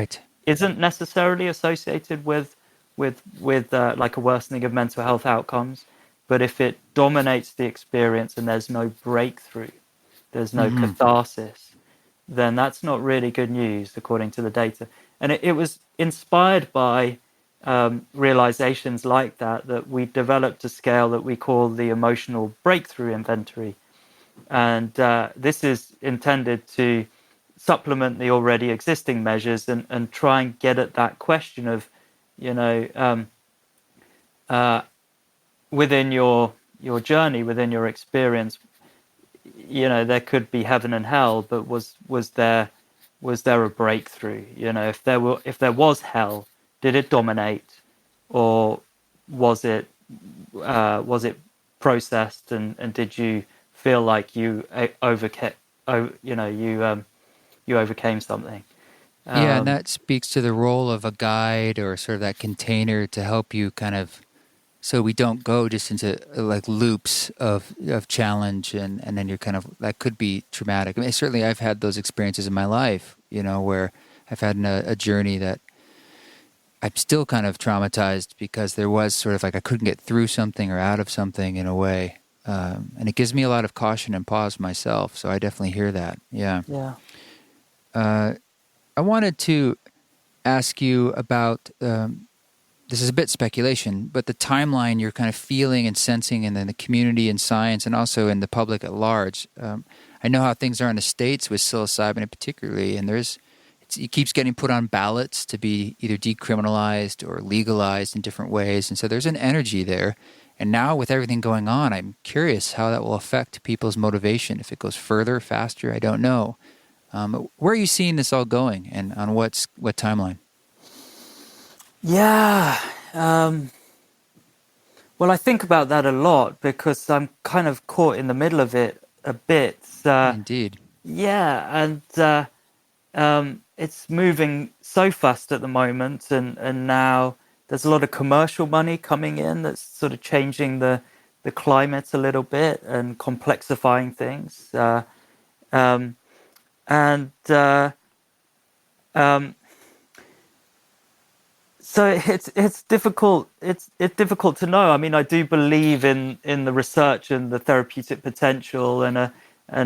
isn't necessarily associated with like a worsening of mental health outcomes, but if it dominates the experience and there's no breakthrough, there's no catharsis, then that's not really good news according to the data. And it was inspired by realizations like that we developed a scale that we call the emotional breakthrough inventory, and this is intended to supplement the already existing measures and try and get at that question of, within your journey, within your experience, there could be heaven and hell, but was there a breakthrough? If there was hell, did it dominate, or was it processed, and did you feel like you overcame something? And that speaks to the role of a guide or sort of that container to help you kind of, so we don't go just into like loops of challenge, and then you're kind of, that could be traumatic. I mean, certainly I've had those experiences in my life, where I've had a journey that I'm still kind of traumatized because there was sort of like I couldn't get through something or out of something in a way. And it gives me a lot of caution and pause myself. So I definitely hear that. Yeah. Yeah. I wanted to ask you about, this is a bit speculation, but the timeline you're kind of feeling and sensing in the community and science and also in the public at large. I know how things are in the States with psilocybin particularly, and it keeps getting put on ballots to be either decriminalized or legalized in different ways. And so there's an energy there. And now with everything going on, I'm curious how that will affect people's motivation. If it goes further, faster, I don't know. Where are you seeing this all going, and on what timeline? Yeah. Well, I think about that a lot because I'm kind of caught in the middle of it a bit. Indeed. Yeah, and it's moving so fast at the moment, and now there's a lot of commercial money coming in that's sort of changing the climate a little bit and complexifying things. So it's difficult. It's difficult to know. I mean, I do believe in the research and the therapeutic potential, and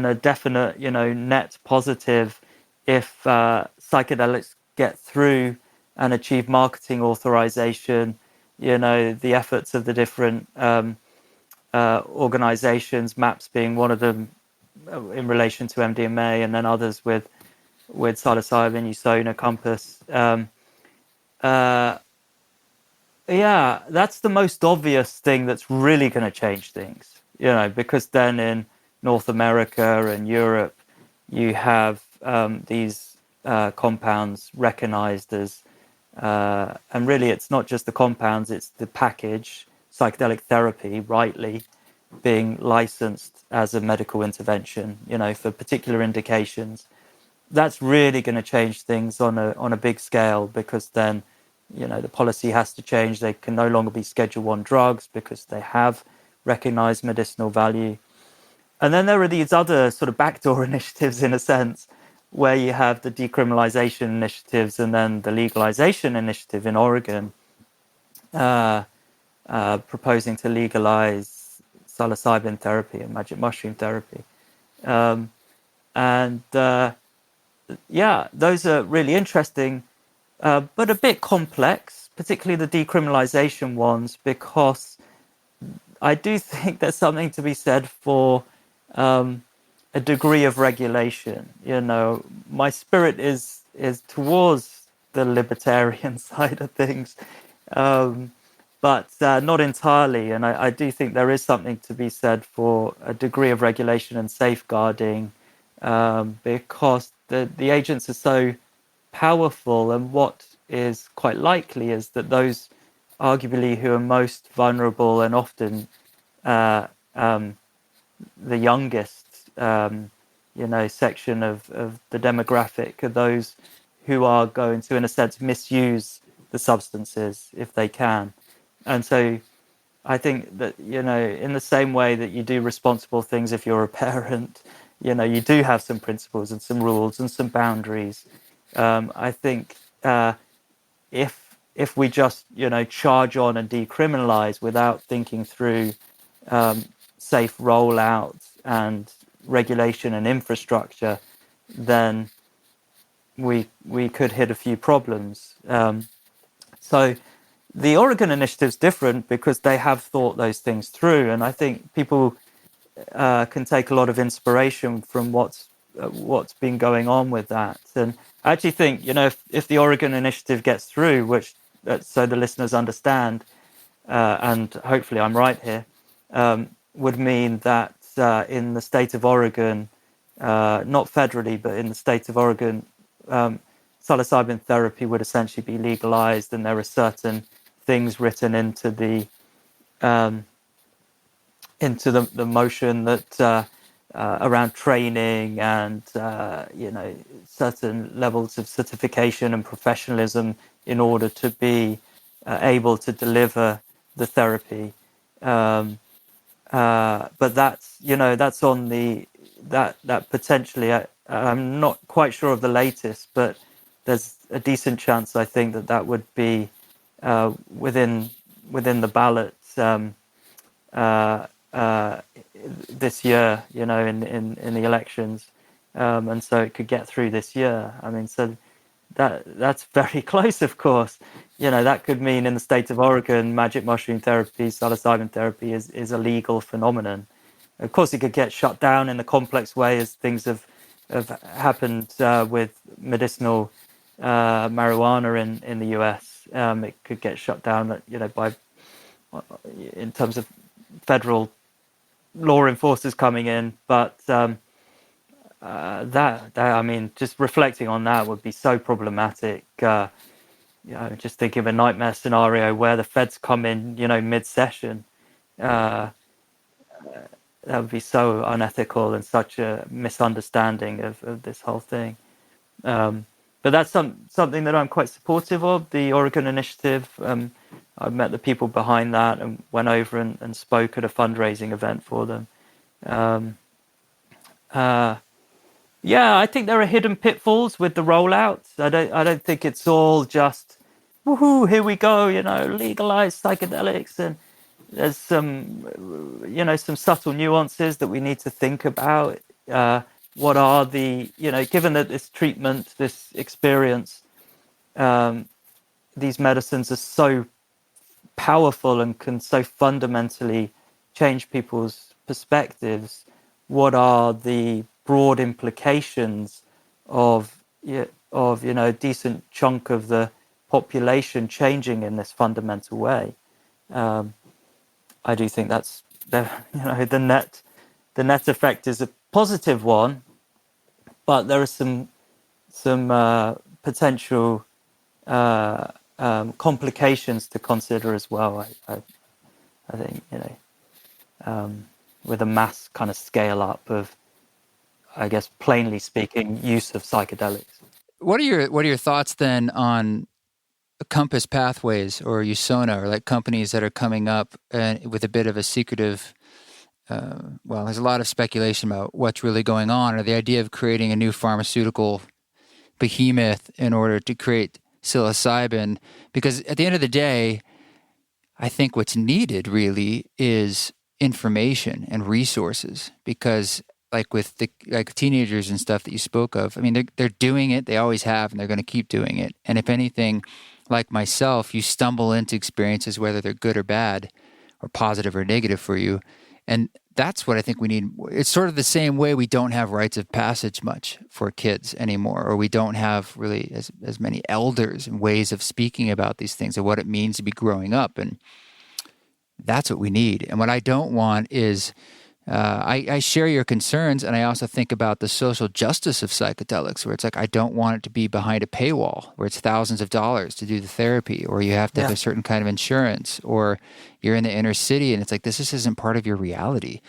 a definite net positive if psychedelics get through and achieve marketing authorization. The efforts of the different organizations, MAPS being one of them, in relation to MDMA, and then others with psilocybin, Usona, Compass. Yeah, that's the most obvious thing that's really going to change things, because then in North America and Europe, you have these compounds recognized as, and really it's not just the compounds, it's the package, psychedelic therapy, rightly being licensed as a medical intervention, for particular indications. That's really going to change things on a big scale, because then, the policy has to change. They can no longer be Schedule 1 drugs because they have recognized medicinal value. And then there are these other sort of backdoor initiatives, in a sense, where you have the decriminalization initiatives and then the legalization initiative in Oregon, uh, proposing to legalize psilocybin therapy and magic mushroom therapy. Um, and yeah, those are really interesting, but a bit complex, particularly the decriminalization ones, because I do think there's something to be said for a degree of regulation. You know, my spirit is towards the libertarian side of things, um, but not entirely. And I do think there is something to be said for a degree of regulation and safeguarding, because the agents are so powerful, and what is quite likely is that those arguably who are most vulnerable and often uh, um, the youngest, section of the demographic are those who are going to, in a sense, misuse the substances if they can. And so I think that, in the same way that you do responsible things if you're a parent, you do have some principles and some rules and some boundaries. I think if we just charge on and decriminalize without thinking through safe rollout and regulation and infrastructure, then we could hit a few problems. So the Oregon initiative is different because they have thought those things through, and I think people can take a lot of inspiration from what's been going on with that. And I actually think, if the Oregon initiative gets through, which so the listeners understand, and hopefully I'm right here, would mean that in the state of Oregon, not federally, but in the state of Oregon, psilocybin therapy would essentially be legalized, and there are certain things written into the motion that around training and certain levels of certification and professionalism in order to be able to deliver the therapy. But that's on that potentially. I'm not quite sure of the latest, but there's a decent chance I think that would be within the ballot this year, in the elections, and so it could get through this year. I mean, so that's very close, of course. That could mean in the state of Oregon, magic mushroom therapy, psilocybin therapy is a legal phenomenon. Of course, it could get shut down in a complex way, as things have happened with medicinal marijuana in the US. It could get shut down, by in terms of federal law enforcers coming in, but that I mean, just reflecting on that would be so problematic. Just thinking of a nightmare scenario where the feds come in, mid-session. Uh, that would be so unethical and such a misunderstanding of this whole thing. But that's something that I'm quite supportive of, the Oregon initiative. I met the people behind that and went over and spoke at a fundraising event for them. Yeah, I think there are hidden pitfalls with the rollout. I don't think it's all just woohoo, here we go, legalize psychedelics, and there's some subtle nuances that we need to think about. What are the, given that this treatment, this experience, these medicines are so powerful and can so fundamentally change people's perspectives, what are the broad implications of a decent chunk of the population changing in this fundamental way? I do think that's the net effect is a positive one, but there are some potential complications to consider as well. I think with a mass kind of scale up of, I guess, plainly speaking, use of psychedelics. What are your thoughts then on Compass Pathways or Usona, or like companies that are coming up with a bit of a secretive? Well, there's a lot of speculation about what's really going on, or the idea of creating a new pharmaceutical behemoth in order to create psilocybin, because at the end of the day, I think what's needed really is information and resources, because like with the like teenagers and stuff that you spoke of, I mean, they're doing it, they always have, and they're going to keep doing it. And if anything, like myself, you stumble into experiences, whether they're good or bad, or positive or negative for you. And that's what I think we need. It's sort of the same way we don't have rites of passage much for kids anymore, or we don't have really as many elders and ways of speaking about these things and what it means to be growing up. And that's what we need. And what I don't want is, I share your concerns, and I also think about the social justice of psychedelics, where it's like, I don't want it to be behind a paywall where it's thousands of dollars to do the therapy, or you have to have a certain kind of insurance, or you're in the inner city and it's like, this just isn't part of your reality.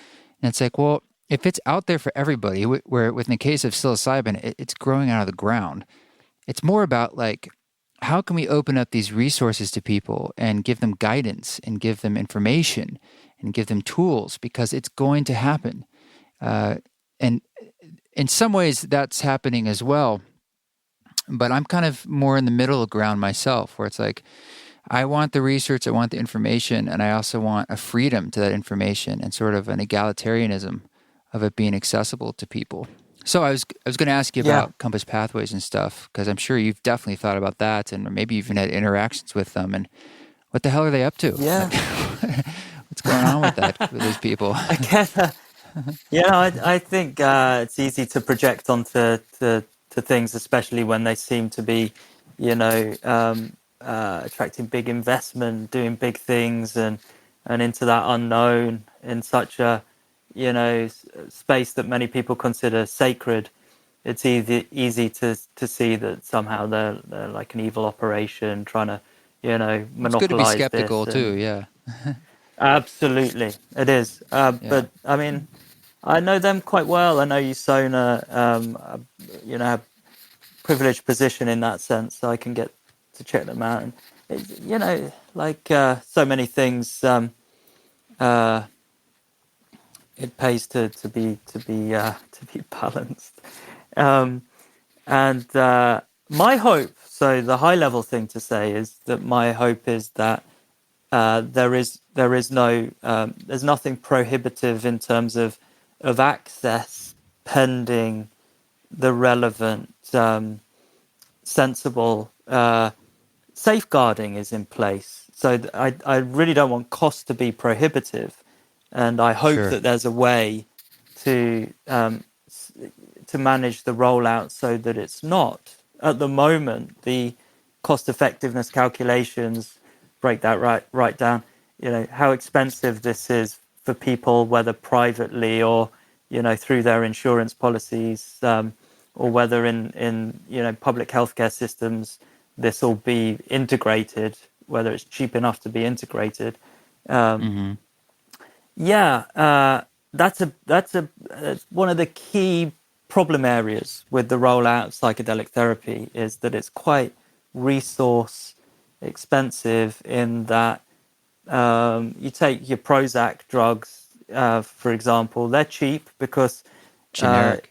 And it's like, well, if it's out there for everybody, where within the case of psilocybin, it's growing out of the ground. It's more about like, how can we open up these resources to people and give them guidance and give them information and give them tools, because it's going to happen. And in some ways that's happening as well. But I'm kind of more in the middle ground myself, where it's like, I want the research, I want the information, and I also want a freedom to that information and sort of an egalitarianism of it being accessible to people. So I was going to ask you about Compass Pathways and stuff, because I'm sure you've definitely thought about that, and maybe you've even had interactions with them. And what the hell are they up to? Yeah. Like, what's going on with that, with those people? I think it's easy to project onto to things, especially when they seem to be, attracting big investment, doing big things, and into that unknown in such a, space that many people consider sacred. It's easy to see that somehow they're like an evil operation trying to, monopolize. It's good to be skeptical too. Yeah. Absolutely, it is. But I mean, I know them quite well. I know Usona, have privileged position in that sense, so I can get to check them out. And so many things, it pays to be balanced. And my hope, so the high level thing to say is that my hope is that there's nothing prohibitive in terms of access, pending the relevant sensible safeguarding is in place. So I really don't want costs to be prohibitive, and I hope that there's a way to manage the rollout so that it's not. At the moment, the cost effectiveness calculations break that right down. How expensive this is for people, whether privately or through their insurance policies, or whether in public healthcare systems this will be integrated, whether it's cheap enough to be integrated. That's one of the key problem areas with the rollout of psychedelic therapy, is that it's quite resource expensive, in that you take your Prozac drugs, for example, they're cheap because they're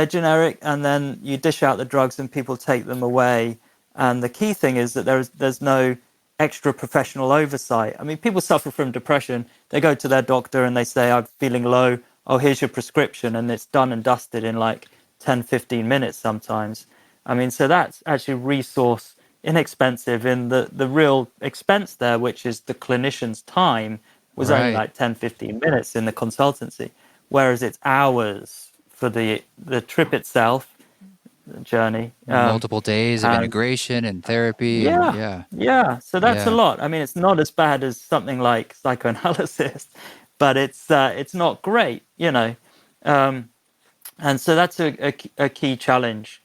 generic, and then you dish out the drugs and people take them away. And the key thing is that there's no extra professional oversight. I mean, people suffer from depression. They go to their doctor and they say, I'm feeling low. Oh, here's your prescription. And it's done and dusted in like 10, 15 minutes sometimes. I mean, so that's actually resource inexpensive. In the real expense there, which is the clinician's time, was only like 10, 15 minutes in the consultancy, whereas it's hours for the trip itself, the journey. Multiple days of integration and therapy. So that's a lot. I mean, it's not as bad as something like psychoanalysis, but it's not great, and so that's a key challenge.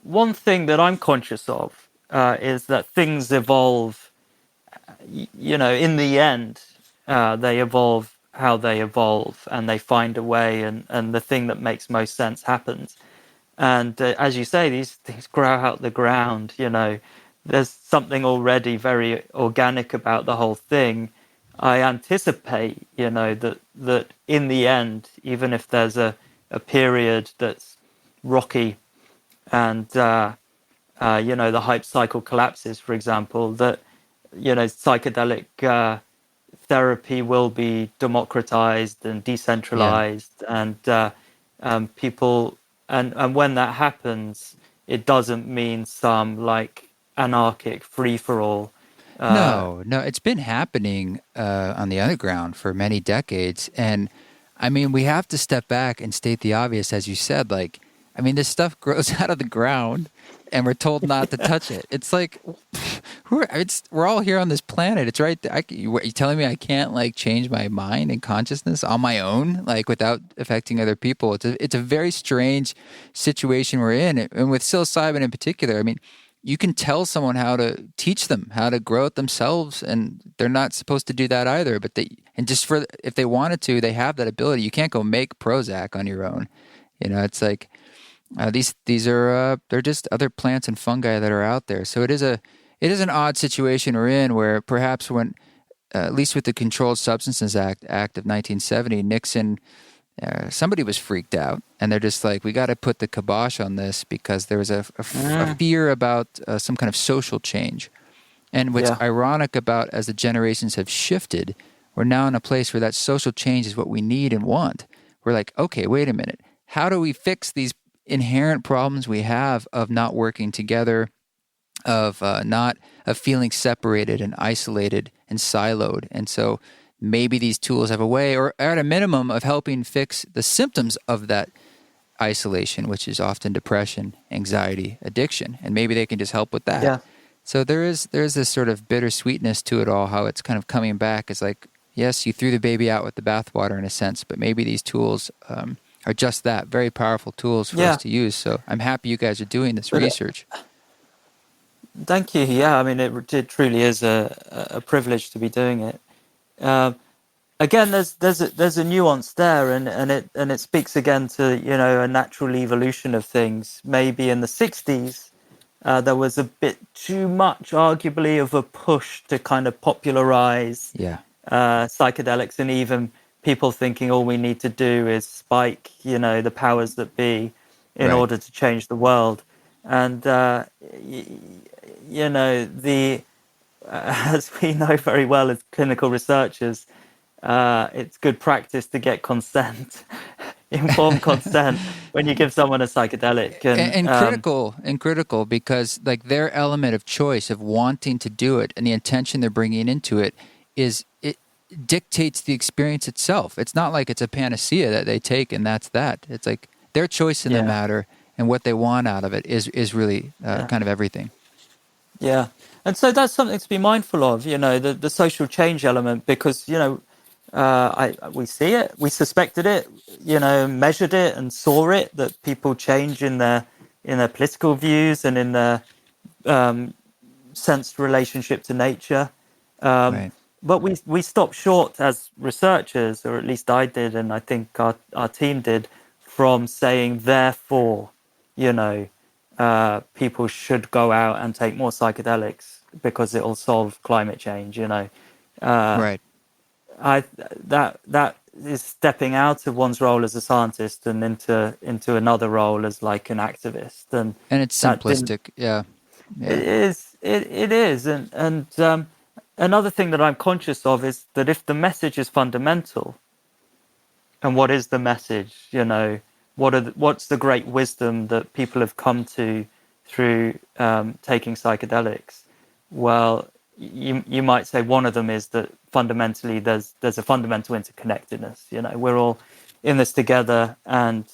One thing that I'm conscious of is that things evolve. In the end, they evolve how they evolve, and they find a way, and the thing that makes most sense happens. And as you say, these things grow out the ground. There's something already very organic about the whole thing. I anticipate, that in the end, even if there's a period that's rocky, and the hype cycle collapses, for example, that psychedelic therapy will be democratized and Yeah. decentralized, and people, and when that happens, it doesn't mean some like anarchic free for all. No, no, it's been happening on the underground for many decades. And I mean, we have to step back and state the obvious, as you said. Like, I mean, this stuff grows out of the ground and we're told not to touch it. It's like, we're all here on this planet. It's right. You're telling me I can't like change my mind and consciousness on my own, like without affecting other people. It's a very strange situation we're in. And with psilocybin in particular, I mean, you can tell someone how to teach them how to grow it themselves, and they're not supposed to do that either. But just for if they wanted to, they have that ability. You can't go make Prozac on your own. It's like these are they're just other plants and fungi that are out there. So it is an odd situation we're in, where perhaps when at least with the Controlled Substances Act of 1970, Nixon. Somebody was freaked out, and they're just like, we got to put the kibosh on this because there was a fear about some kind of social change. And what's Yeah. ironic about as the generations have shifted, we're now in a place where that social change is what we need and want. We're like, okay, wait a minute. How do we fix these inherent problems we have of not working together, of feeling separated and isolated and siloed? And so maybe these tools have a way, or at a minimum, of helping fix the symptoms of that isolation, which is often depression, anxiety, addiction, and maybe they can just help with that. Yeah. So there's this sort of bittersweetness to it all, how it's kind of coming back. It's like, yes, you threw the baby out with the bathwater in a sense, but maybe these tools are just that, very powerful tools for us to use. So I'm happy you guys are doing this research. Thank you. Yeah, I mean, it truly is a privilege to be doing it. Again, there's a nuance there, and it speaks again to a natural evolution of things. Maybe in the 60s, there was a bit too much, arguably, of a push to kind of popularize psychedelics, and even people thinking all we need to do is spike, the powers that be in order to change the world. And as we know very well as clinical researchers, it's good practice to get consent, informed consent, when you give someone a psychedelic. And critical because like their element of choice of wanting to do it and the intention they're bringing into it dictates the experience itself. It's not like it's a panacea that they take and that's that. It's like their choice in the matter and what they want out of it is really kind of everything. Yeah. And so that's something to be mindful of, the social change element, because, we see it, we suspected it, measured it and saw it, that people change in their political views and in their sensed relationship to nature. But we stopped short as researchers, or at least I did, and I think our team did, from saying, therefore, people should go out and take more psychedelics because it'll solve climate change. That is stepping out of one's role as a scientist and into another role as like an activist, and it's simplistic. It is, and another thing that I'm conscious of is that if the message is fundamental, and what is the message? What's the great wisdom that people have come to through taking psychedelics? Well, you might say one of them is that fundamentally there's a fundamental interconnectedness. We're all in this together, and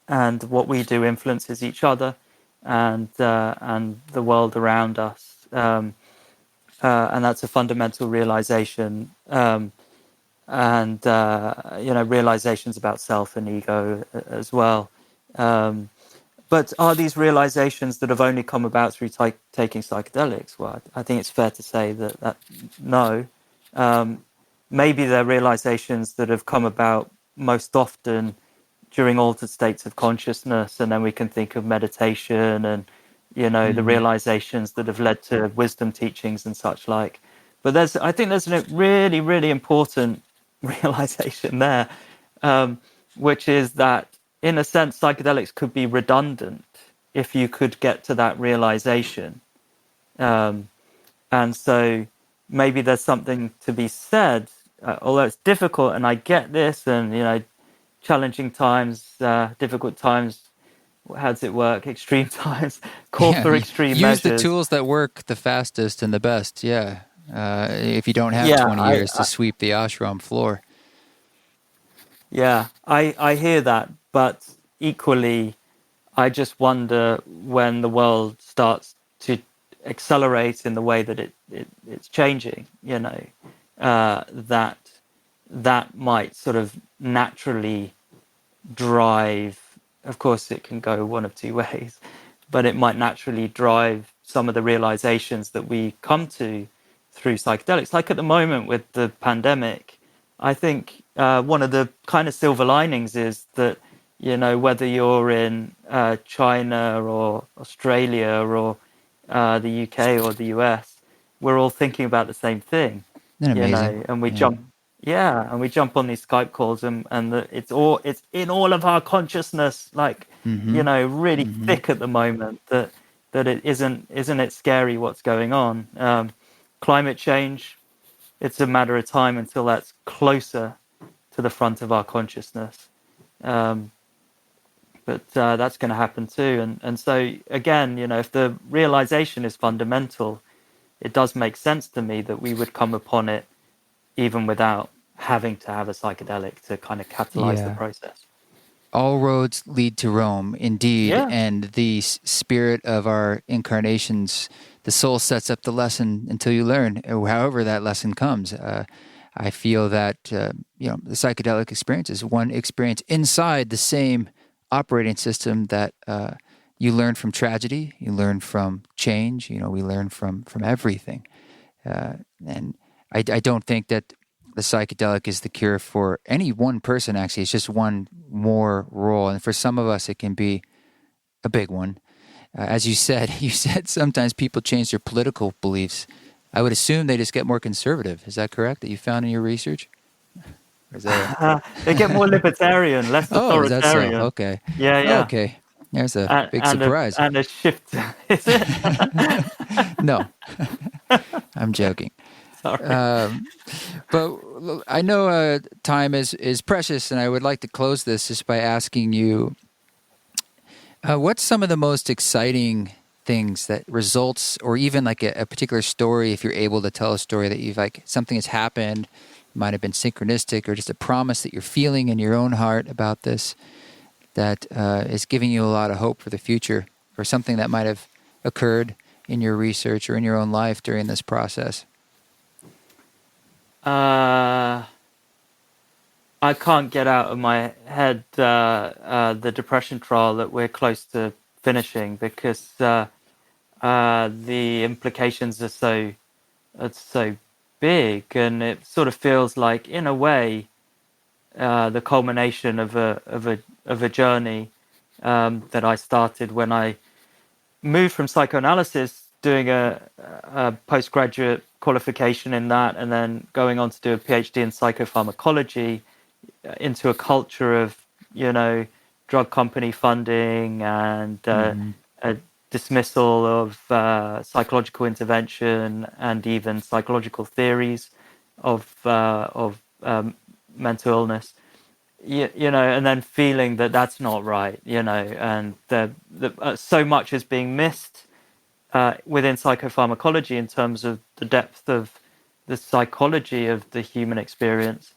what we do influences each other and the world around us, and that's a fundamental realization. And realizations about self and ego as well. But are these realizations that have only come about through taking psychedelics? Well, I think it's fair to say that no. Maybe they're realizations that have come about most often during altered states of consciousness, and then we can think of meditation and the realizations that have led to wisdom teachings and such like. But I think there's a really, really important realization there, which is that in a sense psychedelics could be redundant if you could get to that realization, And so maybe there's something to be said, although it's difficult, and I get this, and challenging times, difficult times. How does it work? Extreme times call Yeah, for extreme use the measures. tools that work the fastest and the best. Yeah, if you don't have Yeah, 20 years to sweep the ashram floor. I hear that, but equally, I just wonder when the world starts to accelerate in the way that it's changing. That might sort of naturally drive. Of course, it can go one of two ways, but it might naturally drive some of the realizations that we come to through psychedelics. Like at the moment with the pandemic, I think one of the kind of silver linings is that, whether you're in China or Australia or the UK or the US, we're all thinking about the same thing, Isn't that amazing? and we Yeah. jump on these Skype calls, and it's in all of our consciousness, like, Mm-hmm. really Mm-hmm. thick at the moment, that it isn't it scary what's going on. Climate change, it's a matter of time until that's closer to the front of our consciousness. Um, but that's going to happen too. And so, again, if the realization is fundamental, it does make sense to me that we would come upon it even without having to have a psychedelic to kind of catalyze the Yeah. process. All roads lead to Rome, indeed. Yeah. And the spirit of our incarnations, the soul sets up the lesson until you learn, however that lesson comes. I feel that the psychedelic experience is one experience inside the same operating system that you learn from tragedy, you learn from change. We learn from everything, and I don't think that the psychedelic is the cure for any one person. Actually, it's just one more role, and for some of us, it can be a big one. As you said, sometimes people change their political beliefs. I would assume they just get more conservative. Is that correct? That you found in your research? Or is that They get more libertarian, less oh, is that so? authoritarian. Okay. Yeah, yeah. Okay. There's a And, big and a surprise. and a shift. Is it? No, I'm joking. Sorry. But I know time is precious, and I would like to close this just by asking you, what's some of the most exciting things that results, or even like a particular story, if you're able to tell a story that you've like something has happened, might have been synchronistic, or just a promise that you're feeling in your own heart about this that is giving you a lot of hope for the future, or something that might have occurred in your research or in your own life during this process? I can't get out of my head the depression trial that we're close to finishing, because the implications are so big, and it sort of feels like, in a way, the culmination of a journey that I started when I moved from psychoanalysis, doing a postgraduate qualification in that, and then going on to do a PhD in psychopharmacology, into a culture of, drug company funding and Mm-hmm. a dismissal of psychological intervention and even psychological theories of mental illness. And then feeling that that's not right, and so much is being missed within psychopharmacology in terms of the depth of the psychology of the human experience.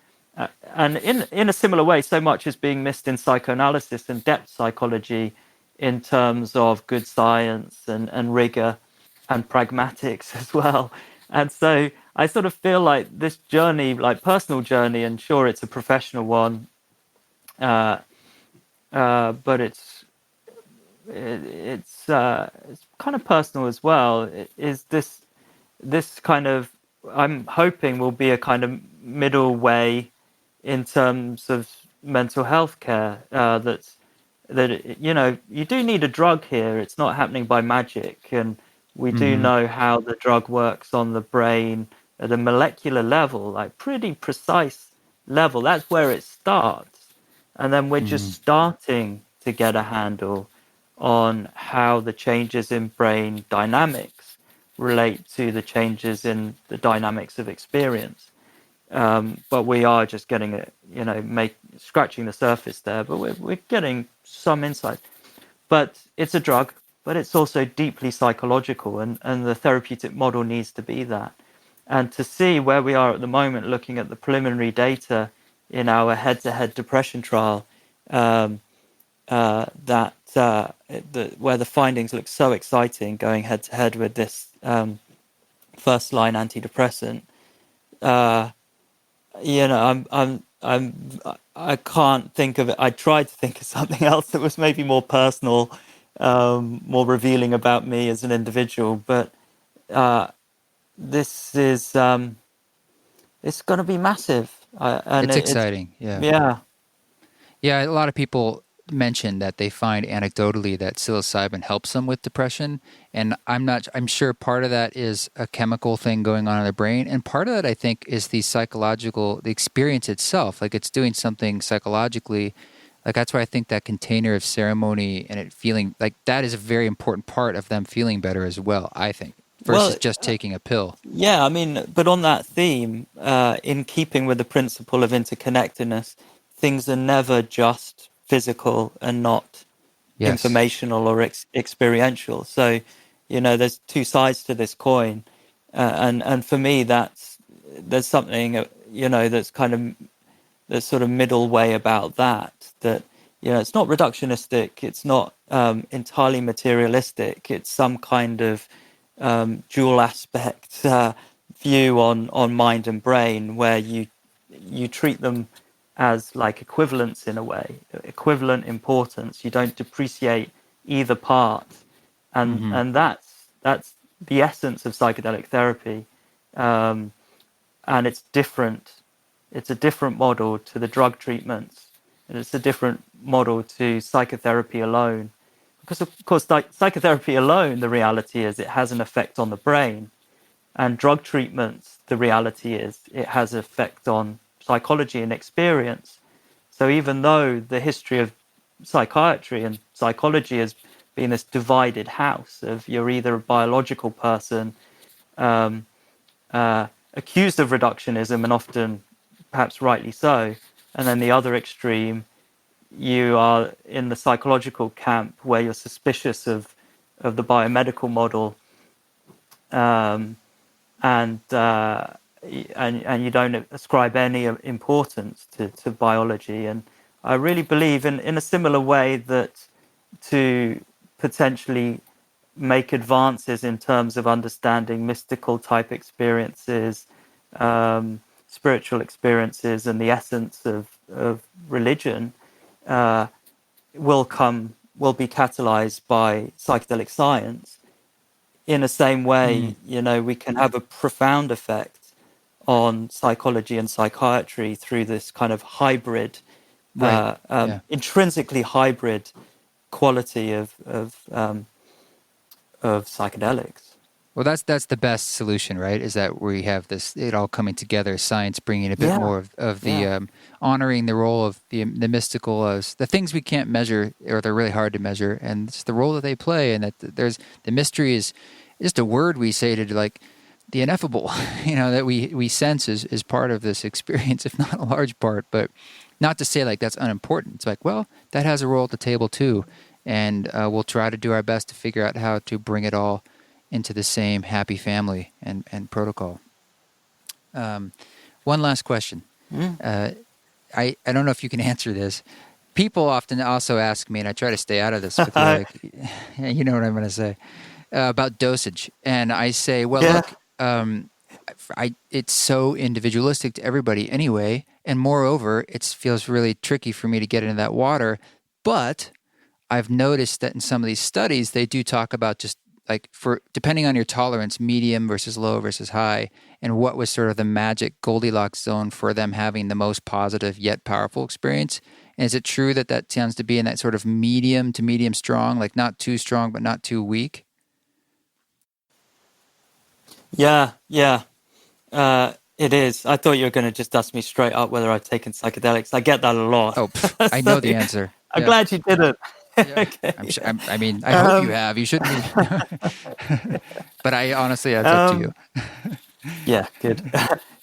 And in a similar way, so much is being missed in psychoanalysis and depth psychology in terms of good science and rigor and pragmatics as well. And so I sort of feel like this journey, like personal journey, and sure, it's a professional one, but it's kind of personal as well. Is this kind of, I'm hoping, will be a kind of middle way in terms of mental health care. You do need a drug here. It's not happening by magic, and we do Mm-hmm. know how the drug works on the brain at a molecular level, like pretty precise level. That's where it starts, and then we're Mm-hmm. just starting to get a handle on how the changes in brain dynamics relate to the changes in the dynamics of experience. But we are just getting it, scratching the surface there, but we're getting some insight. But it's a drug, but it's also deeply psychological, and the therapeutic model needs to be that. And to see where we are at the moment, looking at the preliminary data in our head-to-head depression trial, where the findings look so exciting, going head-to-head with this first-line antidepressant. I can't think of it. I tried to think of something else that was maybe more personal, more revealing about me as an individual, but this is it's going to be massive, and It's exciting. Yeah. yeah. Yeah, a lot of people mention that they find anecdotally that psilocybin helps them with depression, and I'm sure part of that is a chemical thing going on in the brain, and part of that I think is the experience itself, like it's doing something psychologically. Like that's why I think that container of ceremony and it feeling like that is a very important part of them feeling better as well, I think, versus just taking a pill. Yeah, I mean, but on that theme, in keeping with the principle of interconnectedness, things are never just physical and not informational or experiential. So, there's two sides to this coin, and for me, there's something that's kind of the sort of middle way about that. That it's not reductionistic, it's not entirely materialistic. It's some kind of dual aspect view on mind and brain, where you treat them as like equivalents in a way, equivalent importance. You don't depreciate either part, and that's the essence of psychedelic therapy, and it's different. It's a different model to the drug treatments, and it's a different model to psychotherapy alone. Because of course, psychotherapy alone, the reality is it has an effect on the brain, and drug treatments, the reality is it has an effect on psychology and experience. So even though the history of psychiatry and psychology has been this divided house of you're either a biological person accused of reductionism, and often perhaps rightly so, and then the other extreme, you are in the psychological camp where you're suspicious of the biomedical model, and you don't ascribe any importance to biology. And I really believe in a similar way that to potentially make advances in terms of understanding mystical type experiences, spiritual experiences, and the essence of religion will be catalyzed by psychedelic science. In the same way, we can have a profound effect on psychology and psychiatry through this kind of hybrid, intrinsically hybrid quality of psychedelics. Well, that's the best solution, right? Is that we have it all coming together, science bringing a bit more of the honoring the role of the mystical as the things we can't measure, or they're really hard to measure, and it's the role that they play, and that there's the mystery is just a word we say to like the ineffable, that we sense is part of this experience, if not a large part, but not to say like that's unimportant. It's like, well, that has a role at the table too, and we'll try to do our best to figure out how to bring it all into the same happy family and protocol. One last question. I don't know if you can answer this. People often also ask me, and I try to stay out of this with you, like, you know what I'm going to say, about dosage. And I say, well, look, it's so individualistic to everybody anyway. And moreover, it feels really tricky for me to get into that water. But I've noticed that in some of these studies, they do talk about just like for depending on your tolerance, medium versus low versus high, and what was sort of the magic Goldilocks zone for them having the most positive yet powerful experience. And is it true that tends to be in that sort of medium to medium strong, like not too strong but not too weak? Yeah. It is. I thought you were going to just ask me straight up whether I've taken psychedelics. I get that a lot. Oh, I know the answer. I'm glad you didn't. Yeah, Okay. I'm sure. I mean, I hope you have. You shouldn't be. But I honestly, it's up to you. Um, yeah, good.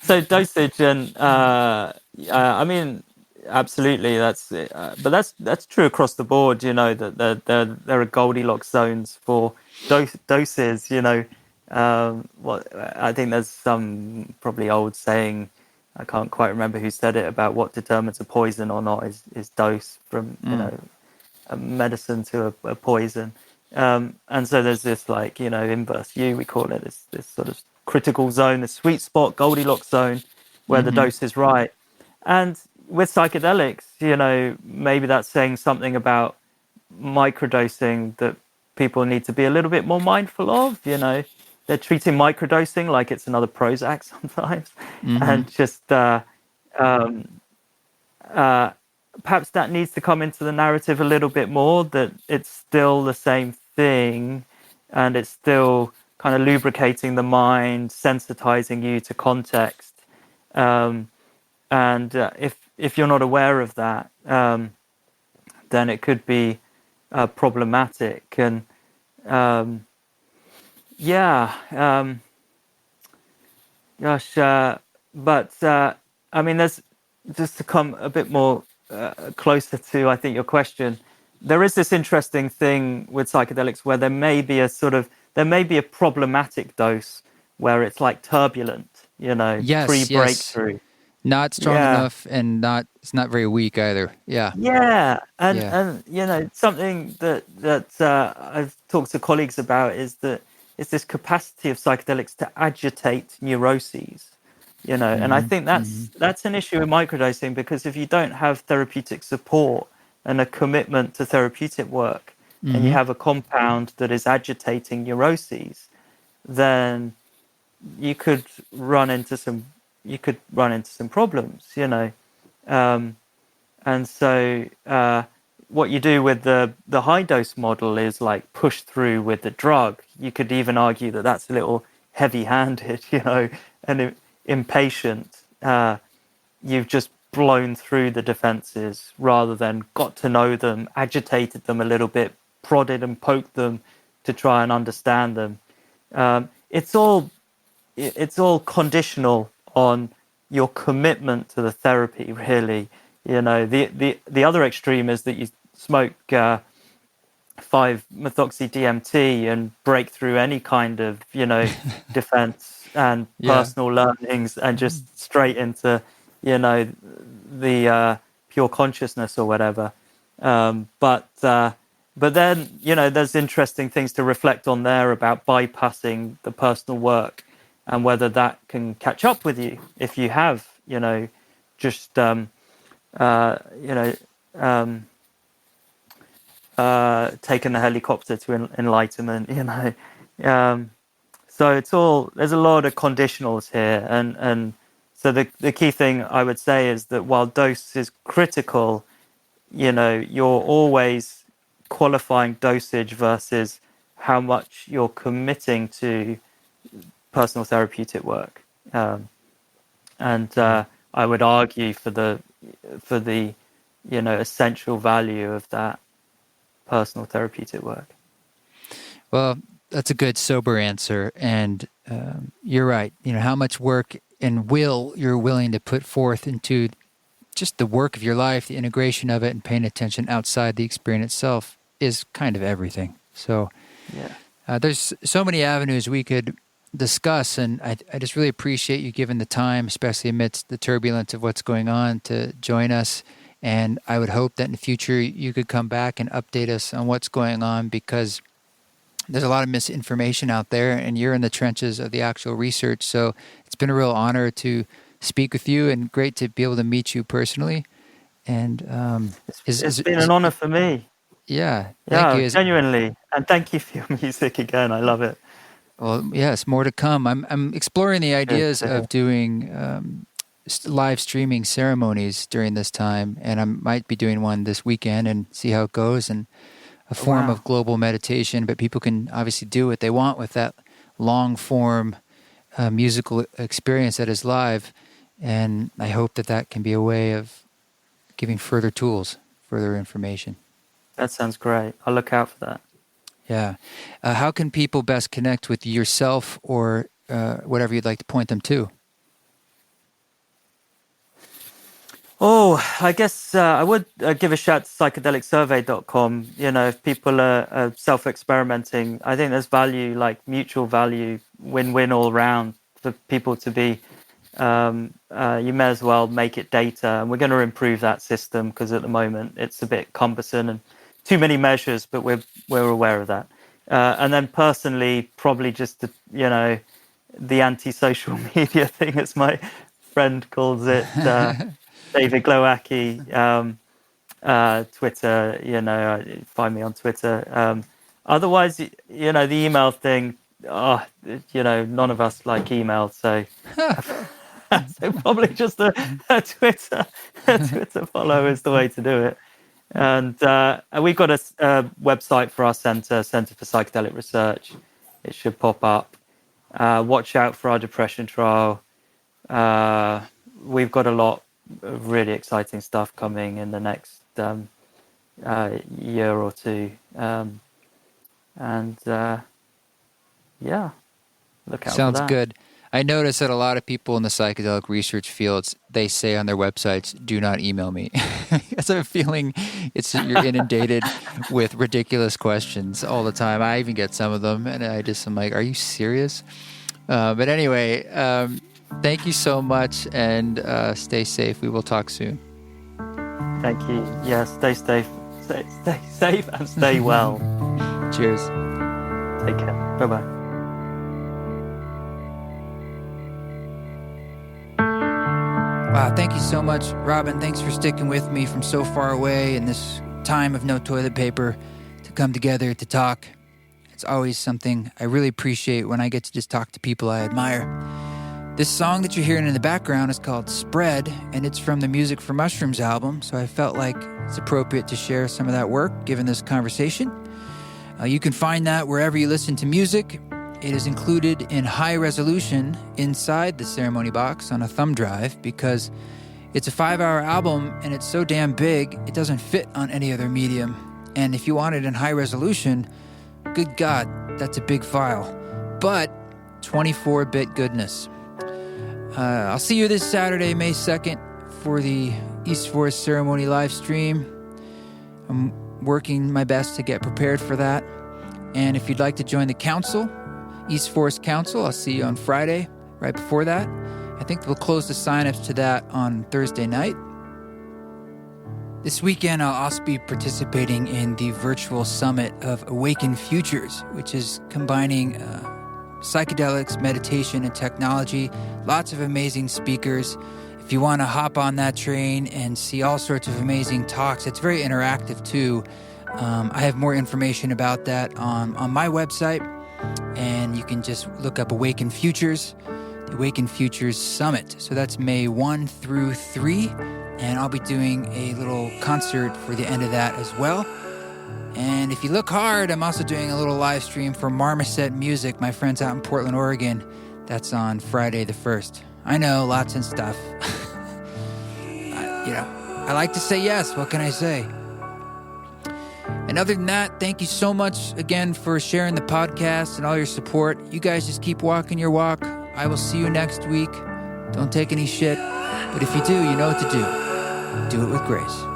So dosage and I mean, absolutely. But that's true across the board. You know that there are Goldilocks zones for doses. You know, what I think there's some probably old saying. I can't quite remember who said it about what determines a poison or not is dose from Mm. a medicine to a poison. And so there's this inverse U, we call it, this sort of critical zone, the sweet spot, Goldilocks zone, where the Mm-hmm. dose is right. And with psychedelics, maybe that's saying something about microdosing that people need to be a little bit more mindful of. They're treating microdosing like it's another Prozac sometimes, Mm-hmm. and just perhaps that needs to come into the narrative a little bit more, that it's still the same thing and it's still kind of lubricating the mind, sensitizing you to context. And if you're not aware of that, then it could be problematic. And yeah, gosh, but I mean, there's just to come a bit more closer to, I think, your question. There is this interesting thing with psychedelics where there may be a problematic dose where it's like turbulent, Yes, yes. pre-breakthrough. Not strong Yeah, enough, and it's not very weak either. Yeah, yeah, and yeah. and something that I've talked to colleagues about is that it's this capacity of psychedelics to agitate neuroses. And I Mm-hmm. think Mm-hmm. that's an issue in microdosing, because if you don't have therapeutic support and a commitment to therapeutic work, and you Mm-hmm. have a compound that is agitating neuroses, then you could run into some problems. Um, and so what you do with the high dose model is like push through with the drug. You could even argue that that's a little heavy handed, and impatient. You've just blown through the defenses rather than got to know them, agitated them a little bit, prodded and poked them to try and understand them. It's all conditional on your commitment to the therapy, really. The other extreme is that you smoke 5-methoxy DMT and break through any kind of defense and Yeah. personal learnings and just straight into the pure consciousness or whatever. But then there's interesting things to reflect on there about bypassing the personal work, and whether that can catch up with you if you have just uh, you know um, taken the helicopter to enlightenment. So there's a lot of conditionals here, and so the key thing I would say is that while dose is critical, you're always qualifying dosage versus how much you're committing to personal therapeutic work. And Yeah. I would argue for the essential value of that personal therapeutic work. Well, that's a good sober answer, and you're right. How much work and will you're willing to put forth into just the work of your life, the integration of it, and paying attention outside the experience itself is kind of everything. So Yeah. there's so many avenues we could discuss, and I just really appreciate you giving the time, especially amidst the turbulence of what's going on, to join us. And I would hope that in the future you could come back and update us on what's going on, because there's a lot of misinformation out there, and you're in the trenches of the actual research. So it's been a real honor to speak with you, and great to be able to meet you personally. And It's been an honor for me. yeah, thank you. Yeah, genuinely. And thank you for your music again. I love it. Well, yes, more to come. I'm exploring the Good ideas to hear. of doing live streaming ceremonies during this time, and I might be doing one this weekend and see how it goes. And a form Wow. of global meditation, but people can obviously do what they want with that long form musical experience that is live. And I hope that can be a way of giving further tools, further information. That sounds great. I'll look out for that. Yeah. How can people best connect with yourself or whatever you'd like to point them to? Oh, I guess I would give a shout to psychedelicsurvey.com. If people are self-experimenting, I think there's value, like mutual value, win-win all around for people to be. You may as well make it data, and we're going to improve that system because at the moment it's a bit cumbersome and too many measures, but we're aware of that. And then personally, probably just the anti-social media thing, as my friend calls it. David Glowacki, Twitter, find me on Twitter. Otherwise, the email thing, none of us like email, so so probably just a Twitter follow is the way to do it. And we've got a website for our Centre for Psychedelic Research. It should pop up. Watch out for our depression trial. We've got a lot of really exciting stuff coming in the next year or two. Look out Sounds for that. good. I notice that a lot of people in the psychedelic research fields, they say on their websites, do not email me. Because I have a feeling you're inundated with ridiculous questions all the time. I even get some of them, and I'm like, are you serious? But anyway, thank you so much, and stay safe. We will talk soon. Thank you. Yeah, stay safe. Stay safe and stay well. Cheers. Take care. Bye-bye. Wow, thank you so much, Robin. Thanks for sticking with me from so far away in this time of no toilet paper to come together to talk. It's always something I really appreciate when I get to just talk to people I admire. This song that you're hearing in the background is called Spread, and it's from the Music for Mushrooms album, so I felt like it's appropriate to share some of that work given this conversation. You can find that wherever you listen to music. It is included in high resolution inside the ceremony box on a thumb drive because it's a 5-hour album and it's so damn big it doesn't fit on any other medium. And if you want it in high resolution, good God, that's a big file. But 24-bit goodness. I'll see you this Saturday, May 2nd, for the East Forest ceremony live stream. I'm working my best to get prepared for that. And if you'd like to join the council, East Forest Council, I'll see you on Friday, right before that. I think we'll close the signups to that on Thursday night. This weekend, I'll also be participating in the virtual summit of Awaken Futures, which is combining psychedelics, meditation, and technology. Lots of amazing speakers. If you want to hop on that train and see all sorts of amazing talks, it's very interactive too. I have more information about that on my website. And you can just look up Awaken Futures, the Awaken Futures Summit. So that's May 1 through 3. And I'll be doing a little concert for the end of that as well. And if you look hard, I'm also doing a little live stream for Marmoset Music, my friends out in Portland, Oregon. That's on Friday the 1st. I know, lots and stuff. I like to say yes. What can I say? And other than that, thank you so much again for sharing the podcast and all your support. You guys just keep walking your walk. I will see you next week. Don't take any shit. But if you do, you know what to do. Do it with grace.